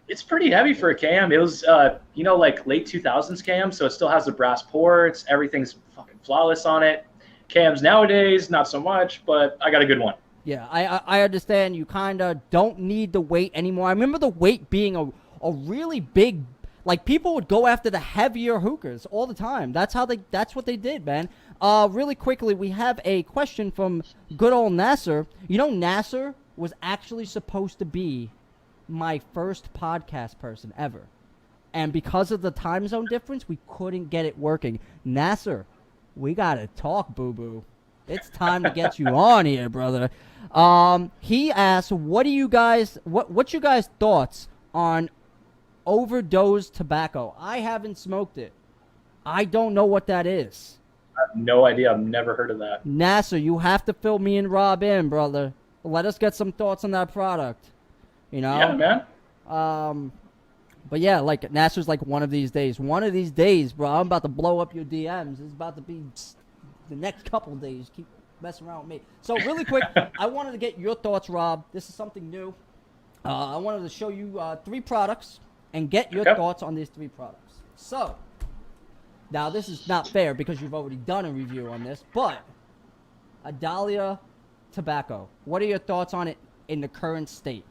It's pretty heavy for a cam. It was like late 2000s cam, so it still has the brass ports. Everything's fucking flawless on it. Cams nowadays, not so much, but I got a good one. Yeah, I understand. You kind of don't need the weight anymore. I remember the weight being a really big. Like, people would go after the heavier hookahs all the time. That's what they did, man. Really quickly, we have a question from good old Nasser. Nasser was actually supposed to be my first podcast person ever. And because of the time zone difference, we couldn't get it working. Nasser, we got to talk, boo-boo. It's time to get you on here, brother. He asked, what's you guys' thoughts on overdose tobacco? I haven't smoked it. I don't know what that is. I have no idea. I've never heard of that. Nasser, you have to fill me and Rob in, brother. Let us get some thoughts on that product. Yeah, man. But yeah, like Nasser's like one of these days. One of these days, bro, I'm about to blow up your DMs. It's about to be the next couple of days. Keep messing around with me. So really quick, I wanted to get your thoughts, Rob. This is something new. I wanted to show you 3 products and get your thoughts on these 3 products. So, now this is not fair because you've already done a review on this, but Adalia Tobacco, what are your thoughts on it in the current state?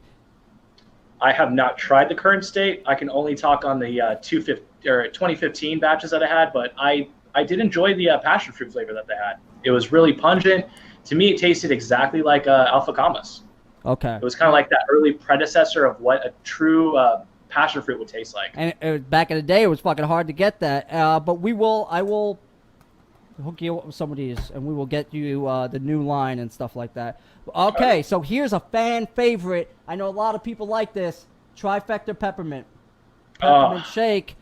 I have not tried the current state. I can only talk on the 2015 batches that I had, but I did enjoy the passion fruit flavor that they had. It was really pungent. To me, it tasted exactly like Alpha Camas. Okay. It was kind of like that early predecessor of what a true passion fruit would taste like. And back in the day, it was fucking hard to get that. But I will hook you up with some of these, and we will get you the new line and stuff like that. Okay, so here's a fan favorite. I know a lot of people like this. Trifecta Peppermint. Peppermint shake.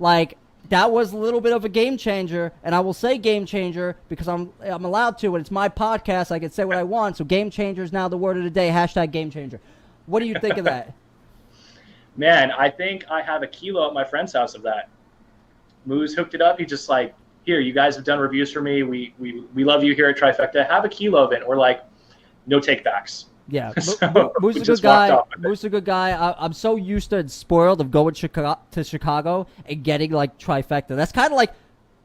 Like, that was a little bit of a game changer, and I will say game changer because I'm allowed to, and it's my podcast. I can say what I want, so game changer is now the word of the day. # game changer. What do you think of that? Man, I think I have a kilo at my friend's house of that. Moose hooked it up. He just like, here, you guys have done reviews for me. We love you here at Trifecta. Have a kilo of it. We're like, no takebacks. Yeah, So Moose we is a just good walked guy. off with it. Moose is a good guy. I'm so used to and spoiled of going to Chicago and getting like Trifecta. That's kind of like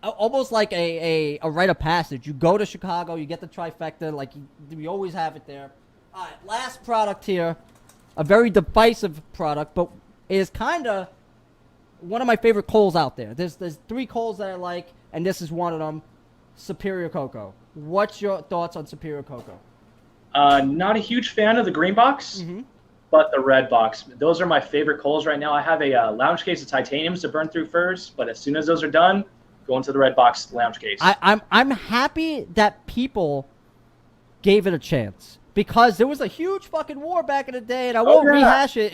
almost like a rite of passage. You go to Chicago, you get the Trifecta. Like we always have it there. All right, last product here, a very divisive product, but it is kind of one of my favorite Coles out there. There's 3 Coles that I like, and this is one of them. Superior Cocoa. What's your thoughts on Superior Cocoa? Not a huge fan of the green box, but the red box. Those are my favorite Coles right now. I have a lounge case of titaniums to burn through first, but as soon as those are done, go into the red box lounge case. I'm happy that people gave it a chance because there was a huge fucking war back in the day, and I won't rehash it.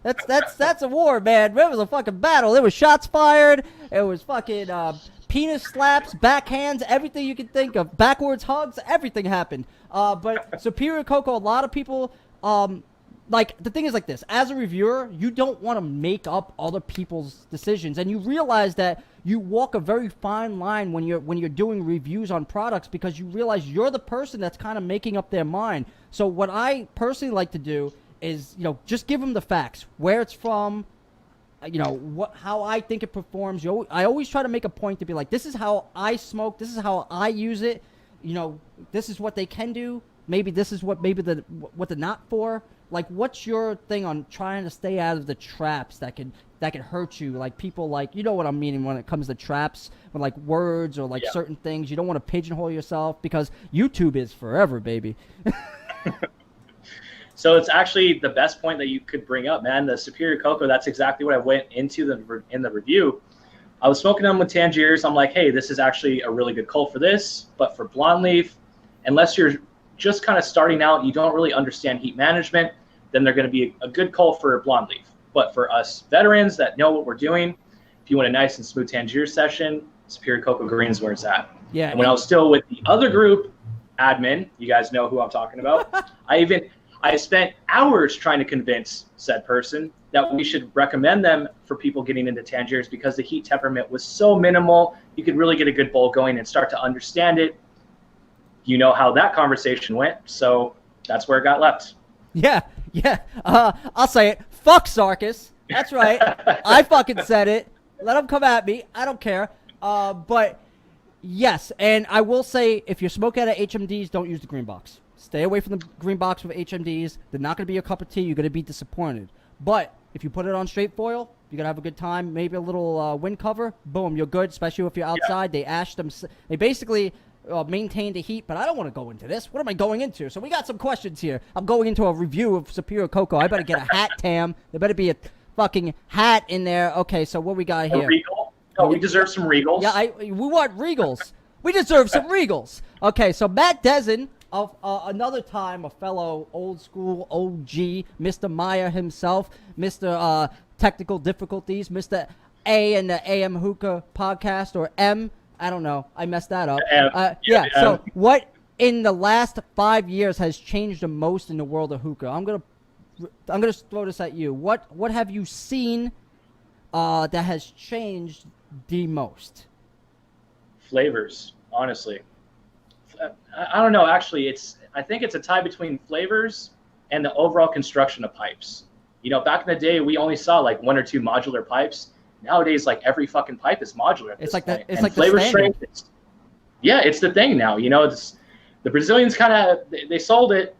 That's a war, man. It was a fucking battle. There was shots fired. It was fucking penis slaps, backhands, everything you can think of, backwards hugs, everything happened. But Superior Cocoa, a lot of people, like, the thing is like this. As a reviewer, you don't want to make up other people's decisions, and you realize that you walk a very fine line when you're doing reviews on products because you realize you're the person that's kind of making up their mind. So what I personally like to do is, just give them the facts, where it's from, how I think it performs. I always try to make a point to be like, this is how I smoke, this is how I use it. This is what they can do. Maybe this is what what they're not for. Like, what's your thing on trying to stay out of the traps that can hurt you? Like people like, you know what I'm meaning when it comes to traps, with like words or like certain things. You don't want to pigeonhole yourself because YouTube is forever, baby. So it's actually the best point that you could bring up, man. The Superior Cocoa, that's exactly what I went into in the review. I was smoking them with Tangiers. I'm like, hey, this is actually a really good cull for this, but for blonde leaf, unless you're just kind of starting out, you don't really understand heat management, then they're going to be a good cull for blonde leaf. But for us veterans that know what we're doing, if you want a nice and smooth Tangier session, Superior Cocoa Green is where it's at. Yeah. And when I was still with the other group, admin, you guys know who I'm talking about. I spent hours trying to convince said person that we should recommend them for people getting into Tangiers because the heat temperament was so minimal. You could really get a good bowl going and start to understand it. You know how that conversation went, so that's where it got left. Yeah. I'll say it. Fuck Sarkis. That's right. I fucking said it. Let him come at me. I don't care. But yes, and I will say, if you're smoking out of HMDs, don't use the green box. Stay away from the green box with HMDs. They're not going to be a cup of tea. You're going to be disappointed. But if you put it on straight foil, you're going to have a good time. Maybe a little wind cover. Boom, you're good, especially if you're outside. They ash them. They basically maintain the heat, but I don't want to go into this. What am I going into? So we got some questions here. I'm going into a review of Superior Cocoa. I better get a hat, Tam. There better be a fucking hat in there. Okay, so what we got here? A Regal? No, we deserve some Regals. Yeah, we want Regals. We deserve some Regals. Okay, so Matt Dezen, of another time, a fellow old school OG, Mr. Meyer himself, Mr. Technical Difficulties, Mr. A in the AM Hookah podcast, or M. I don't know. I messed that up. So what in the last 5 years has changed the most in the world of hookah? I'm gonna throw this at you. What have you seen that has changed the most? Flavors, honestly. I don't know. Actually, I think it's a tie between flavors and the overall construction of pipes. Back in the day, we only saw like 1 or 2 modular pipes. Nowadays, like every fucking pipe is modular. It's like the flavor standard. strength. It's the thing now. The Brazilians kind of they sold it.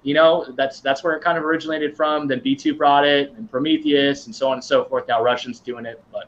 That's where it kind of originated from. Then B2 brought it, and Prometheus, and so on and so forth. Now Russians doing it, but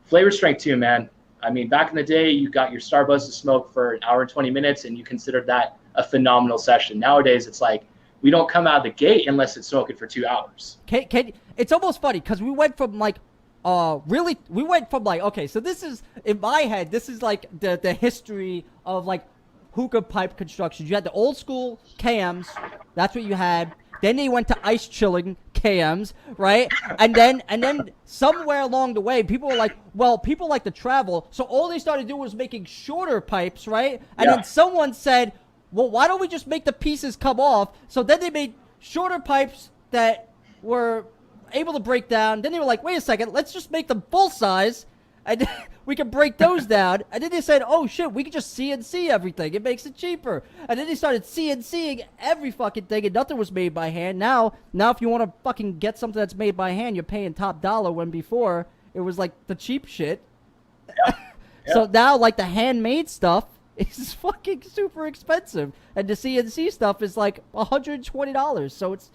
flavor strength too, man. I mean, back in the day, you got your Starbuzz to smoke for an hour and 20 minutes, and you considered that a phenomenal session. Nowadays, it's like we don't come out of the gate unless it's smoking for 2 hours. It's almost funny because we went from like. Okay, so this is, in my head, this is like the history of like hookah pipe constructions. You had the old school KMs, that's what you had. Then they went to ice chilling KMs, right? And then somewhere along the way, people were like, well, people like to travel, so all they started doing was making shorter pipes, right? And then someone said, well, why don't we just make the pieces come off? So then they made shorter pipes that were able to break down. Then they were like, wait a second, let's just make them full size. And we can break those down. And then they said, oh shit, we can just CNC everything. It makes it cheaper. And then they started CNCing every fucking thing, and nothing was made by hand. Now if you want to fucking get something that's made by hand, you're paying top dollar, when before it was like the cheap shit. Yeah. So now, like, the handmade stuff is fucking super expensive, and the CNC stuff is like $120. So it's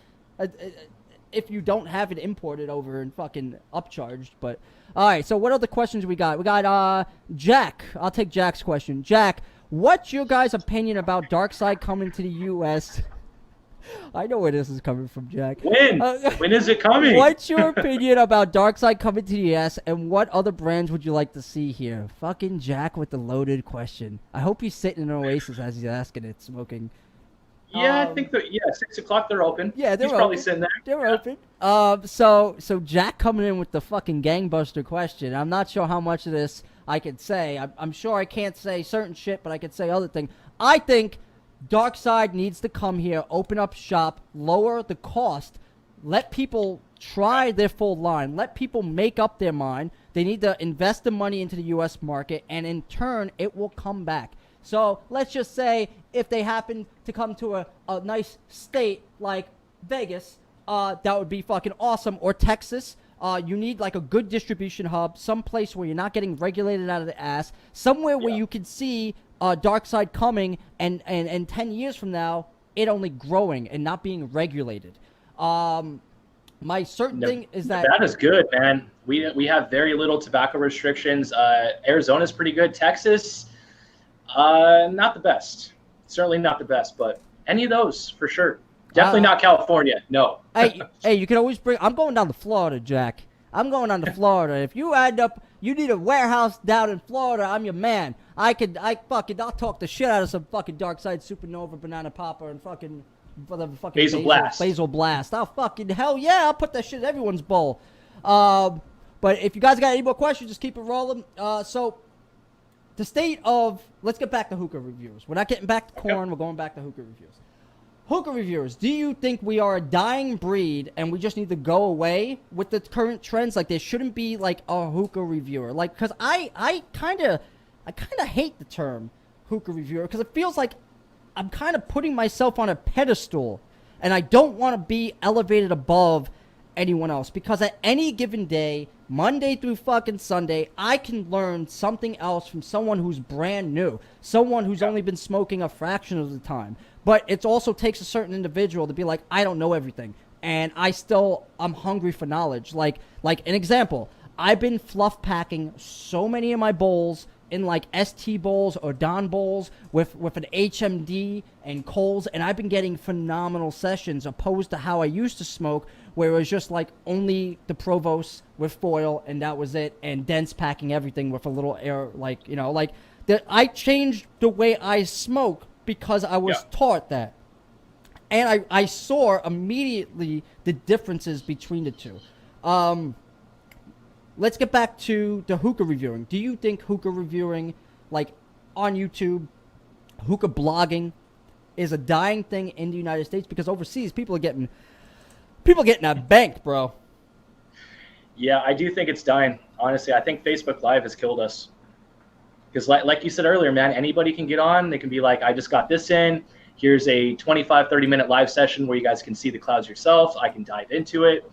if you don't have it imported over and fucking upcharged. But all right, so what other questions we got? We got Jack. I'll take Jack's question. Jack, what's your guys' opinion about Darkside coming to the U.S.? I know where this is coming from, Jack. When is it coming? What's your opinion about Darkside coming to the U.S., and what other brands would you like to see here? Fucking Jack with the loaded question. I hope he's sitting in an Oasis as he's asking it, smoking. Yeah, I think 6 o'clock they're open. Yeah, he's probably sitting there. They're open. So Jack coming in with the fucking gangbuster question. I'm not sure how much of this I could say. I'm sure I can't say certain shit, but I could say other things. I think Darkside needs to come here, open up shop, lower the cost, let people try their full line, let people make up their mind. They need to invest the money into the U.S. market, and in turn, it will come back. So let's just say if they happen to come to a nice state like Vegas, that would be fucking awesome, or Texas. You need like a good distribution hub, some place where you're not getting regulated out of the ass, somewhere where you can see Darkside coming, and 10 years from now, it only growing and not being regulated. My certain thing is that is good, man. We have very little tobacco restrictions. Arizona's pretty good. Texas, not the best. Certainly not the best, but any of those for sure. Definitely not California. No. hey, you can always bring. I'm going down to Florida, Jack. I'm going down to Florida. If you you need a warehouse down in Florida, I'm your man. I'll talk the shit out of some fucking Darkside Supernova, Banana Popper, and fucking Basil Blast. I'll fucking hell yeah, I'll put that shit in everyone's bowl. But if you guys got any more questions, just keep it rolling. So the state of, let's get back to hookah reviewers. We're not getting back to corn. We're going back to hookah reviewers. Hookah reviewers, do you think we are a dying breed and we just need to go away with the current trends? Like, there shouldn't be like a hookah reviewer. Like, because I kind of hate the term hookah reviewer, because it feels like I'm kind of putting myself on a pedestal, and I don't want to be elevated above anyone else, because at any given day, Monday through fucking Sunday, I can learn something else from someone who's brand new, someone who's only been smoking a fraction of the time. But it also takes a certain individual to be like, I don't know everything, and I'm hungry for knowledge. Like an example, I've been fluff packing so many of my bowls in like ST bowls or Don bowls with an HMD and Coles, and I've been getting phenomenal sessions opposed to how I used to smoke, where it was just like only the Provost with foil and that was it, and dense packing everything with a little air, I changed the way I smoke because I was taught that. And I saw immediately the differences between the two. Let's get back to the hookah reviewing. Do you think hookah reviewing, like on YouTube, hookah blogging, is a dying thing in the United States? Because overseas, people are getting a bank, bro. Yeah, I do think it's dying. Honestly, I think Facebook Live has killed us. Because like you said earlier, man, anybody can get on. They can be like, I just got this in. Here's a 25, 30-minute live session where you guys can see the clouds yourself. I can dive into it.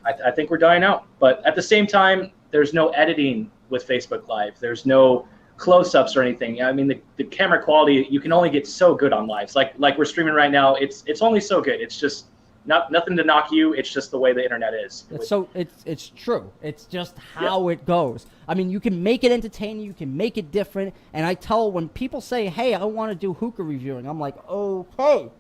I think we're dying out. But at the same time, there's no editing with Facebook Live. There's no close-ups or anything. I mean, the camera quality, you can only get so good on lives. Like we're streaming right now, it's only so good. It's just nothing to knock you. It's just the way the internet is. It's true. It's just how it goes. I mean, you can make it entertaining. You can make it different. And I tell when people say, hey, I want to do hookah reviewing, I'm like, okay.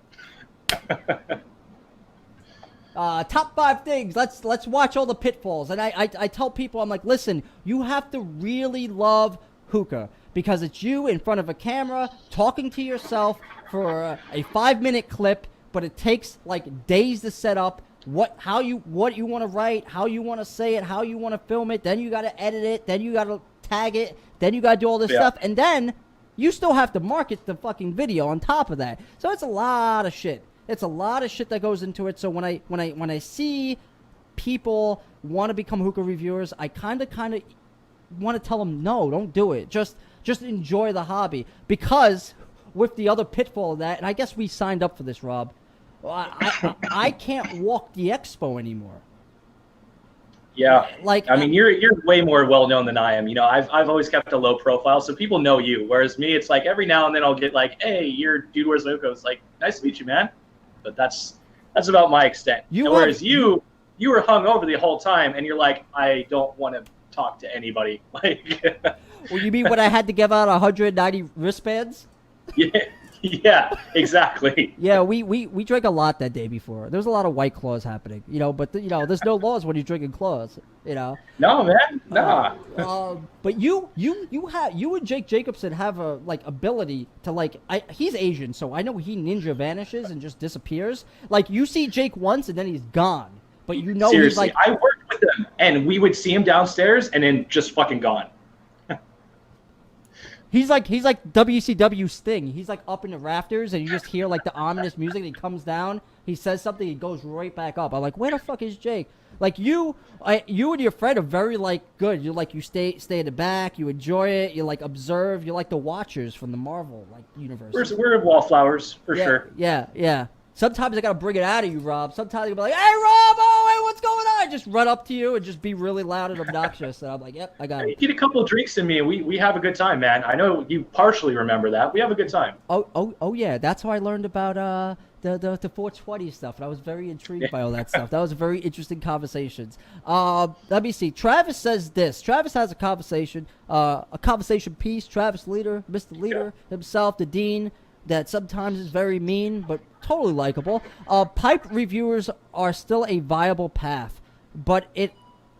Top 5 things. Let's watch all the pitfalls. And I tell people, I'm like, listen, you have to really love hookah, because it's you in front of a camera talking to yourself for a 5-minute clip, but it takes like days to set up what you want to write, how you want to say it, how you want to film it. Then you got to edit it. Then you got to tag it. Then you got to do all this stuff. And then you still have to market the fucking video on top of that. So it's a lot of shit. It's a lot of shit that goes into it. So when I see people want to become hookah reviewers, I kind of want to tell them, no, don't do it. Just enjoy the hobby. Because with the other pitfall of that, and I guess we signed up for this, Rob, I can't walk the expo anymore. Yeah. Like, I mean, you're way more well known than I am. You know, I've always kept a low profile, so people know you. Whereas me, it's like every now and then I'll get like, hey, you're Dude Wears Hookah. It's like, nice to meet you, man. But that's about my extent. Whereas you were hung over the whole time, and you're like, I don't want to talk to anybody. Like, well, you mean when I had to give out 190 wristbands? Yeah, exactly. Yeah, we drank a lot that day before. There was a lot of White Claws happening, you know. But you know, there's no laws when you're drinking claws, you know. No, man, nah. But you and Jake Jacobson have a ability to he's Asian, so I know he ninja vanishes and just disappears. Like you see Jake once and then he's gone, but you know seriously, he's like. I worked with him, and we would see him downstairs and then just fucking gone. He's like WCW Sting. He's like up in the rafters, and you just hear like the ominous music. And he comes down, he says something, he goes right back up. I'm like, where the fuck is Jake? Like you and your friend are very good. You stay in the back, you enjoy it, you observe. You're like the Watchers from the Marvel universe. We're wallflowers for sure. Yeah. Sometimes I gotta bring it out of you, Rob. Sometimes you'll be like, "Hey, Rob, hey, what's going on?" I just run up to you and just be really loud and obnoxious, and I'm like, "Yep, I got it." You get a couple of drinks in me, and we have a good time, man. I know you partially remember that. We have a good time. Oh yeah. That's how I learned about the 420 stuff, and I was very intrigued by all that stuff. That was very interesting conversations. Let me see. Travis says this. Travis has a conversation piece. Travis Leader, Mr. Leader himself, the Dean. That sometimes is very mean, but totally likable. Pipe reviewers are still a viable path, but it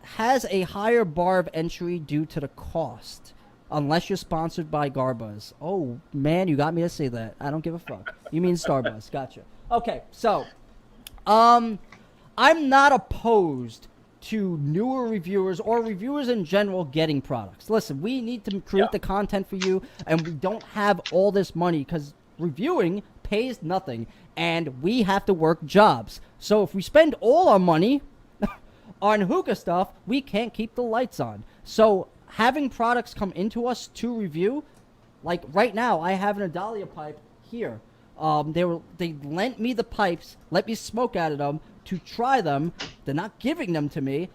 has a higher bar of entry due to the cost, unless you're sponsored by Garbuzz. Oh, man, you got me to say that. I don't give a fuck. You mean Starbuzz. Gotcha. Okay, so, I'm not opposed to newer reviewers or reviewers in general getting products. Listen, we need to create the content for you, and we don't have all this money because reviewing pays nothing, and we have to work jobs. So if we spend all our money on hookah stuff, we can't keep the lights on. So having products come into us to review, like right now, I have an Adalia pipe here. They lent me the pipes, let me smoke out of them to try them. They're not giving them to me.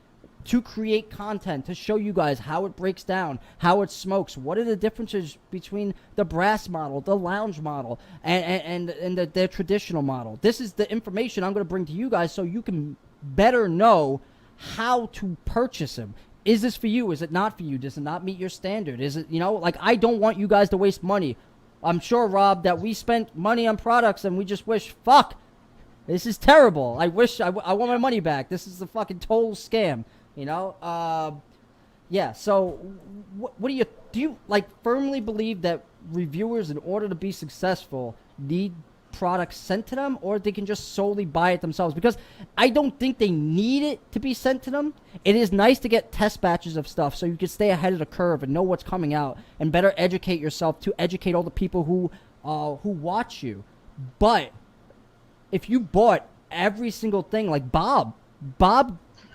To create content, to show you guys how it breaks down, how it smokes, what are the differences between the brass model, the lounge model, and their traditional model. This is the information I'm going to bring to you guys so you can better know how to purchase them. Is this for you? Is it not for you? Does it not meet your standard? Is it, I don't want you guys to waste money. I'm sure, Rob, that we spent money on products and we just wish, fuck, this is terrible. I wish I want my money back. This is a fucking total scam. Yeah, so what do you firmly believe that reviewers, in order to be successful, need products sent to them, or they can just solely buy it themselves? Because I don't think they need it to be sent to them. It is nice to get test batches of stuff so you can stay ahead of the curve and know what's coming out and better educate yourself to educate all the people who watch you. But if you bought every single thing, like Bob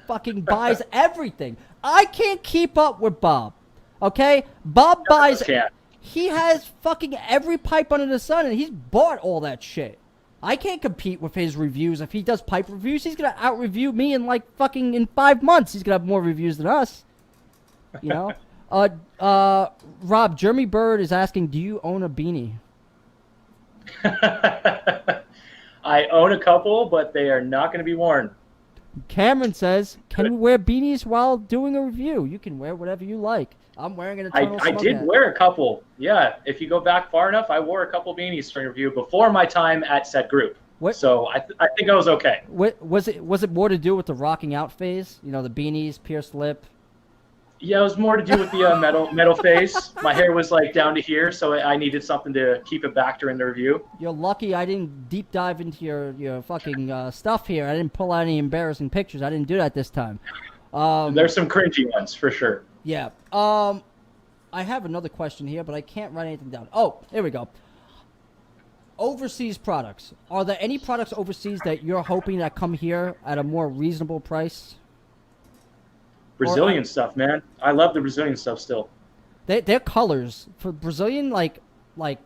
fucking buys everything. I can't keep up with Bob. Okay? Bob buys... He has fucking every pipe under the sun, and he's bought all that shit. I can't compete with his reviews. If he does pipe reviews, he's gonna out-review me in 5 months. He's gonna have more reviews than us. Rob, Jeremy Bird is asking, do you own a beanie? I own a couple, but they are not going to be worn. Cameron says, can we wear beanies while doing a review? You can wear whatever you like. I'm wearing an Eternal I Smoke did hat. wear a couple. Yeah, if you go back far enough, I wore a couple beanies for a review before my time at said group. What? So I think I was okay. Was it more to do with the rocking out phase? The beanies, pierced lip? Yeah, it was more to do with the metal phase. My hair was down to here, so I needed something to keep it back during the review. You're lucky I didn't deep dive into your fucking stuff here. I didn't pull out any embarrassing pictures. I didn't do that this time. There's some cringy ones for sure. Yeah. I have another question here, but I can't write anything down. Oh, here we go. Overseas products. Are there any products overseas that you're hoping that come here at a more reasonable price? Brazilian stuff, man. I love the Brazilian stuff still. Their colors for Brazilian, like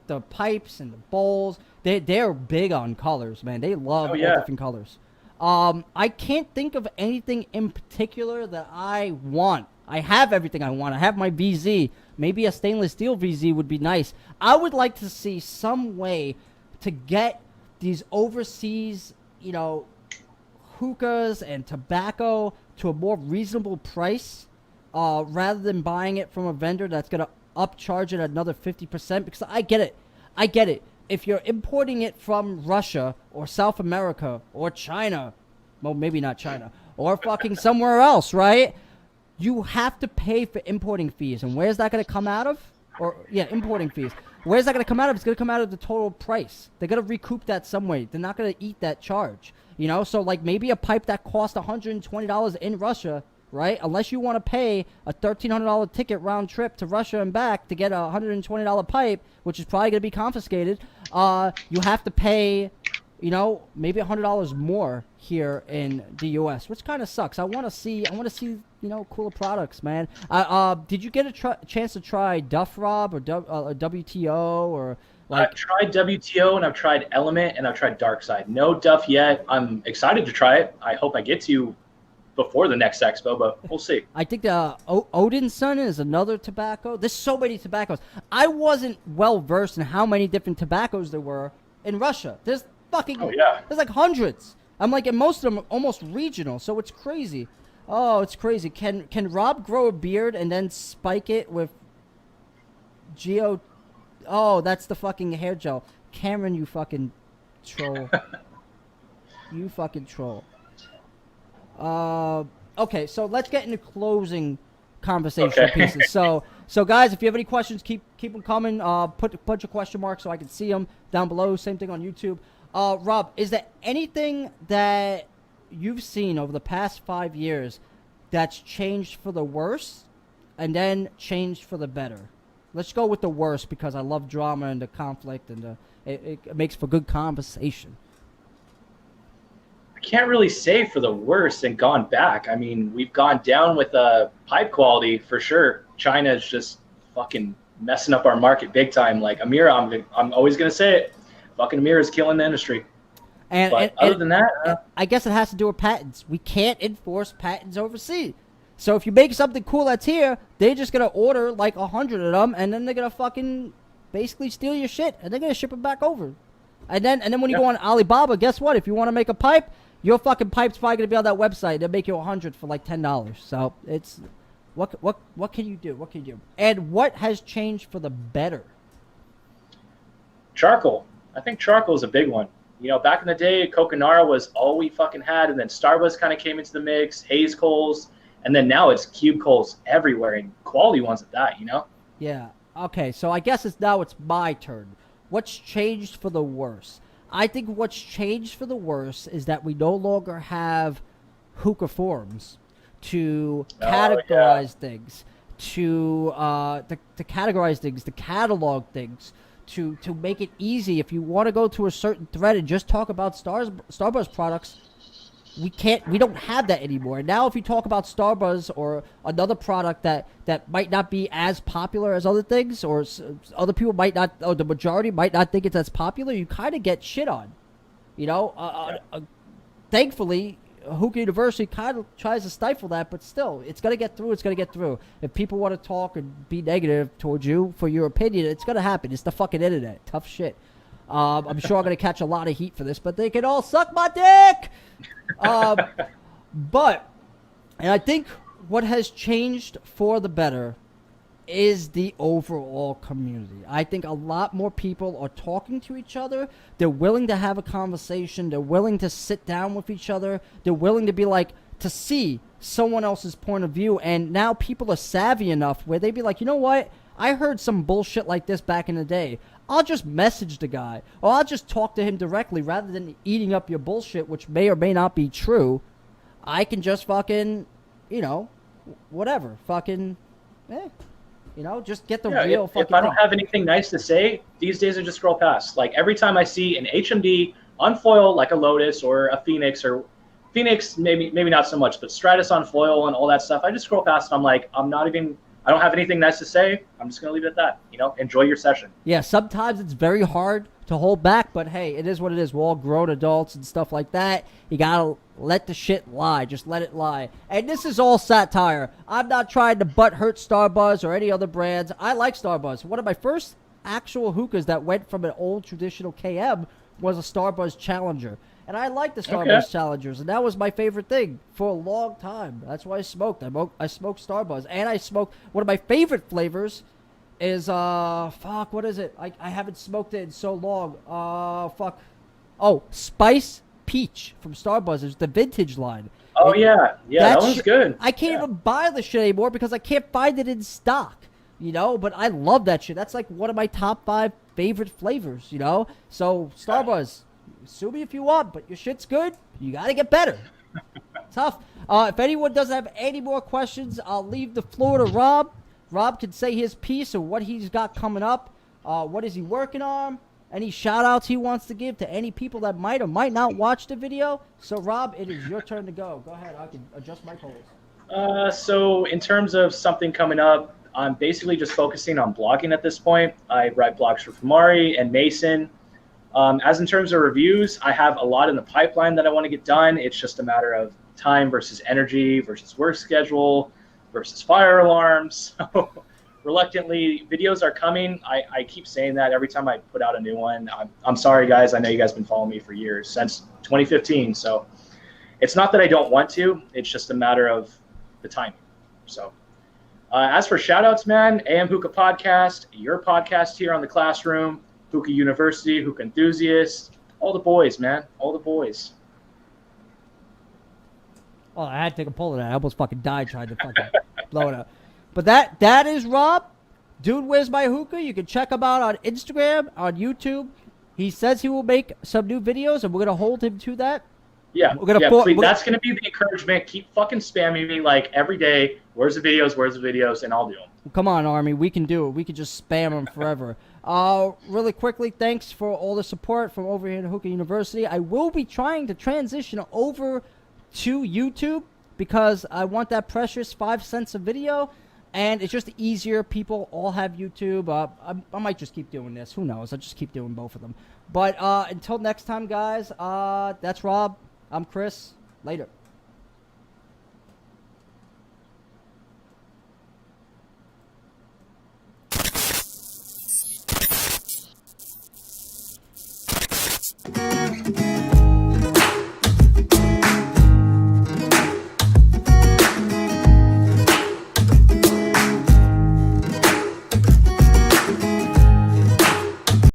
the pipes and the bowls, they're big on colors, man. They love all different colors. I can't think of anything in particular that I want. I have everything I want. I have my VZ. Maybe a stainless steel VZ would be nice. I would like to see some way to get these overseas, hookahs and tobacco to a more reasonable price, rather than buying it from a vendor that's going to upcharge it another 50%. Because I get it. If you're importing it from Russia or South America or China, well, maybe not China, or fucking somewhere else, right? You have to pay for importing fees. And where's that going to come out of? Importing fees. Where's that going to come out of? It's going to come out of the total price. They're going to recoup that some way. They're not going to eat that charge. So like maybe a pipe that cost $120 in Russia, right? Unless you want to pay a $1,300 ticket round trip to Russia and back to get a $120 pipe, which is probably going to be confiscated, you have to pay, maybe $100 more here in the U.S., which kind of sucks. I want to see, cooler products, man. Did you get a chance to try Duff Rob or WTO or? I've tried WTO and I've tried Element and I've tried Dark Side. No Duff yet. I'm excited to try it. I hope I get to before the next expo, but we'll see. I think the Odin's Son is another tobacco. There's so many tobaccos. I wasn't well versed in how many different tobaccos there were in Russia. There's there's like hundreds. I'm like, and most of them are almost regional, so it's crazy. Oh, it's crazy. Can Rob grow a beard and then spike it with Geo? Oh, that's the fucking hair gel. Cameron, you fucking troll. You fucking troll. Okay, so let's get into closing conversation pieces. So guys, if you have any questions, keep them coming. Put a bunch of question marks so I can see them down below. Same thing on YouTube. Rob, is there anything that you've seen over the past 5 years that's changed for the worse and then changed for the better? Let's go with the worst because I love drama and the conflict and it makes for good conversation. I can't really say for the worst and gone back. I mean, we've gone down with pipe quality for sure. China is just fucking messing up our market big time. Like Amira, I'm always gonna say it. Fucking Amira is killing the industry. But other than that, I guess it has to do with patents. We can't enforce patents overseas. So if you make something cool that's here, they're just going to order like 100 of them, and then they're going to fucking basically steal your shit, and they're going to ship it back over. And then when you go on Alibaba, guess what? If you want to make a pipe, your fucking pipe's probably going to be on that website. They'll make you 100 for like $10. So it's what can you do? What can you do? And what has changed for the better? Charcoal. I think charcoal is a big one. Back in the day, Coconara was all we fucking had, and then Starbucks kind of came into the mix, Haze coals. And then now it's cube coals everywhere and quality ones at that, Yeah. Okay, so I guess it's my turn. What's changed for the worse? I think what's changed for the worse is that we no longer have hookah forums to categorize things, to categorize things, to catalog things, to make it easy. If you want to go to a certain thread and just talk about Starbucks products, we don't have that anymore. And now if you talk about Starbuzz or another product that might not be as popular as other things, or other people might not, or the majority might not think it's as popular, you kind of get shit on. Thankfully, Hookah University kind of tries to stifle that, but still, it's going to get through. If people want to talk and be negative towards you for your opinion, it's going to happen. It's the fucking internet. Tough shit. I'm sure I'm going to catch a lot of heat for this, but they can all suck my dick! And I think what has changed for the better is the overall community. I think a lot more people are talking to each other. They're willing to have a conversation. They're willing to sit down with each other. They're willing to be like, to see someone else's point of view. And now people are savvy enough where they be like, you know what? I heard some bullshit like this back in the day. I'll just message the guy, or I'll just talk to him directly rather than eating up your bullshit, which may or may not be true. I can just fucking, whatever, fucking, just get the real fucking If I don't have anything nice to say, these days I just scroll past. Like every time I see an HMD on foil, like a Lotus or a Phoenix or Phoenix, maybe not so much, but Stratus on foil and all that stuff, I just scroll past and I'm like, I don't have anything nice to say. I'm just going to leave it at that. Enjoy your session. Yeah, sometimes it's very hard to hold back, but hey, it is what it is. We're all grown adults and stuff like that. You gotta let the shit lie. Just let it lie. And this is all satire. I'm not trying to butt hurt Starbuzz or any other brands. I like Starbuzz. One of my first actual hookahs that went from an old traditional KM was a Starbuzz Challenger. And I like the Starbuzz Challengers, and that was my favorite thing for a long time. That's why I smoked. I smoked Starbuzz, and I smoked one of my favorite flavors is what is it? I haven't smoked it in so long. Spice Peach from Starbuzz is the vintage line. Oh yeah, that one's good. I can't even buy the shit anymore because I can't find it in stock. But I love that shit. That's like one of my top 5 favorite flavors. So Starbuzz. Sue me if you want, but your shit's good. You got to get better. Tough. If anyone doesn't have any more questions, I'll leave the floor to Rob. Rob can say his piece of what he's got coming up. What is he working on? Any shout-outs he wants to give to any people that might or might not watch the video. So, Rob, it is your turn to go. Go ahead. I can adjust my polls. So in terms of something coming up, I'm basically just focusing on blogging at this point. I write blogs for Kamari and Mason. As in terms of reviews, I have a lot in the pipeline that I want to get done. It's just a matter of time versus energy versus work schedule versus fire alarms. So reluctantly, videos are coming. I keep saying that every time I put out a new one. I'm sorry, guys. I know you guys have been following me for years, since 2015. So it's not that I don't want to. It's just a matter of the timing. So as for shout-outs, man, AM Hookah Podcast, your podcast here on The Classroom, Hookah University, Hookah Enthusiasts, all the boys, man, all the boys. Oh, I had to take a pull of that. I almost fucking died trying to fucking blow it up. But that is Rob. Dude, Where's My Hookah? You can check him out on Instagram, on YouTube. He says he will make some new videos, and we're going to hold him to that. Yeah, please, that's going to be the encouragement. Keep fucking spamming me like every day. Where's the videos, and I'll do them. Come on, Army. We can do it. We can just spam them forever. Really quickly, thanks for all the support from over here at Hookah University. I will be trying to transition over to YouTube because I want that precious 5 cents a video, and it's just easier. People all have YouTube. I might just keep doing this. Who knows? I'll just keep doing both of them. But until next time, guys, that's Rob. I'm Chris. Later.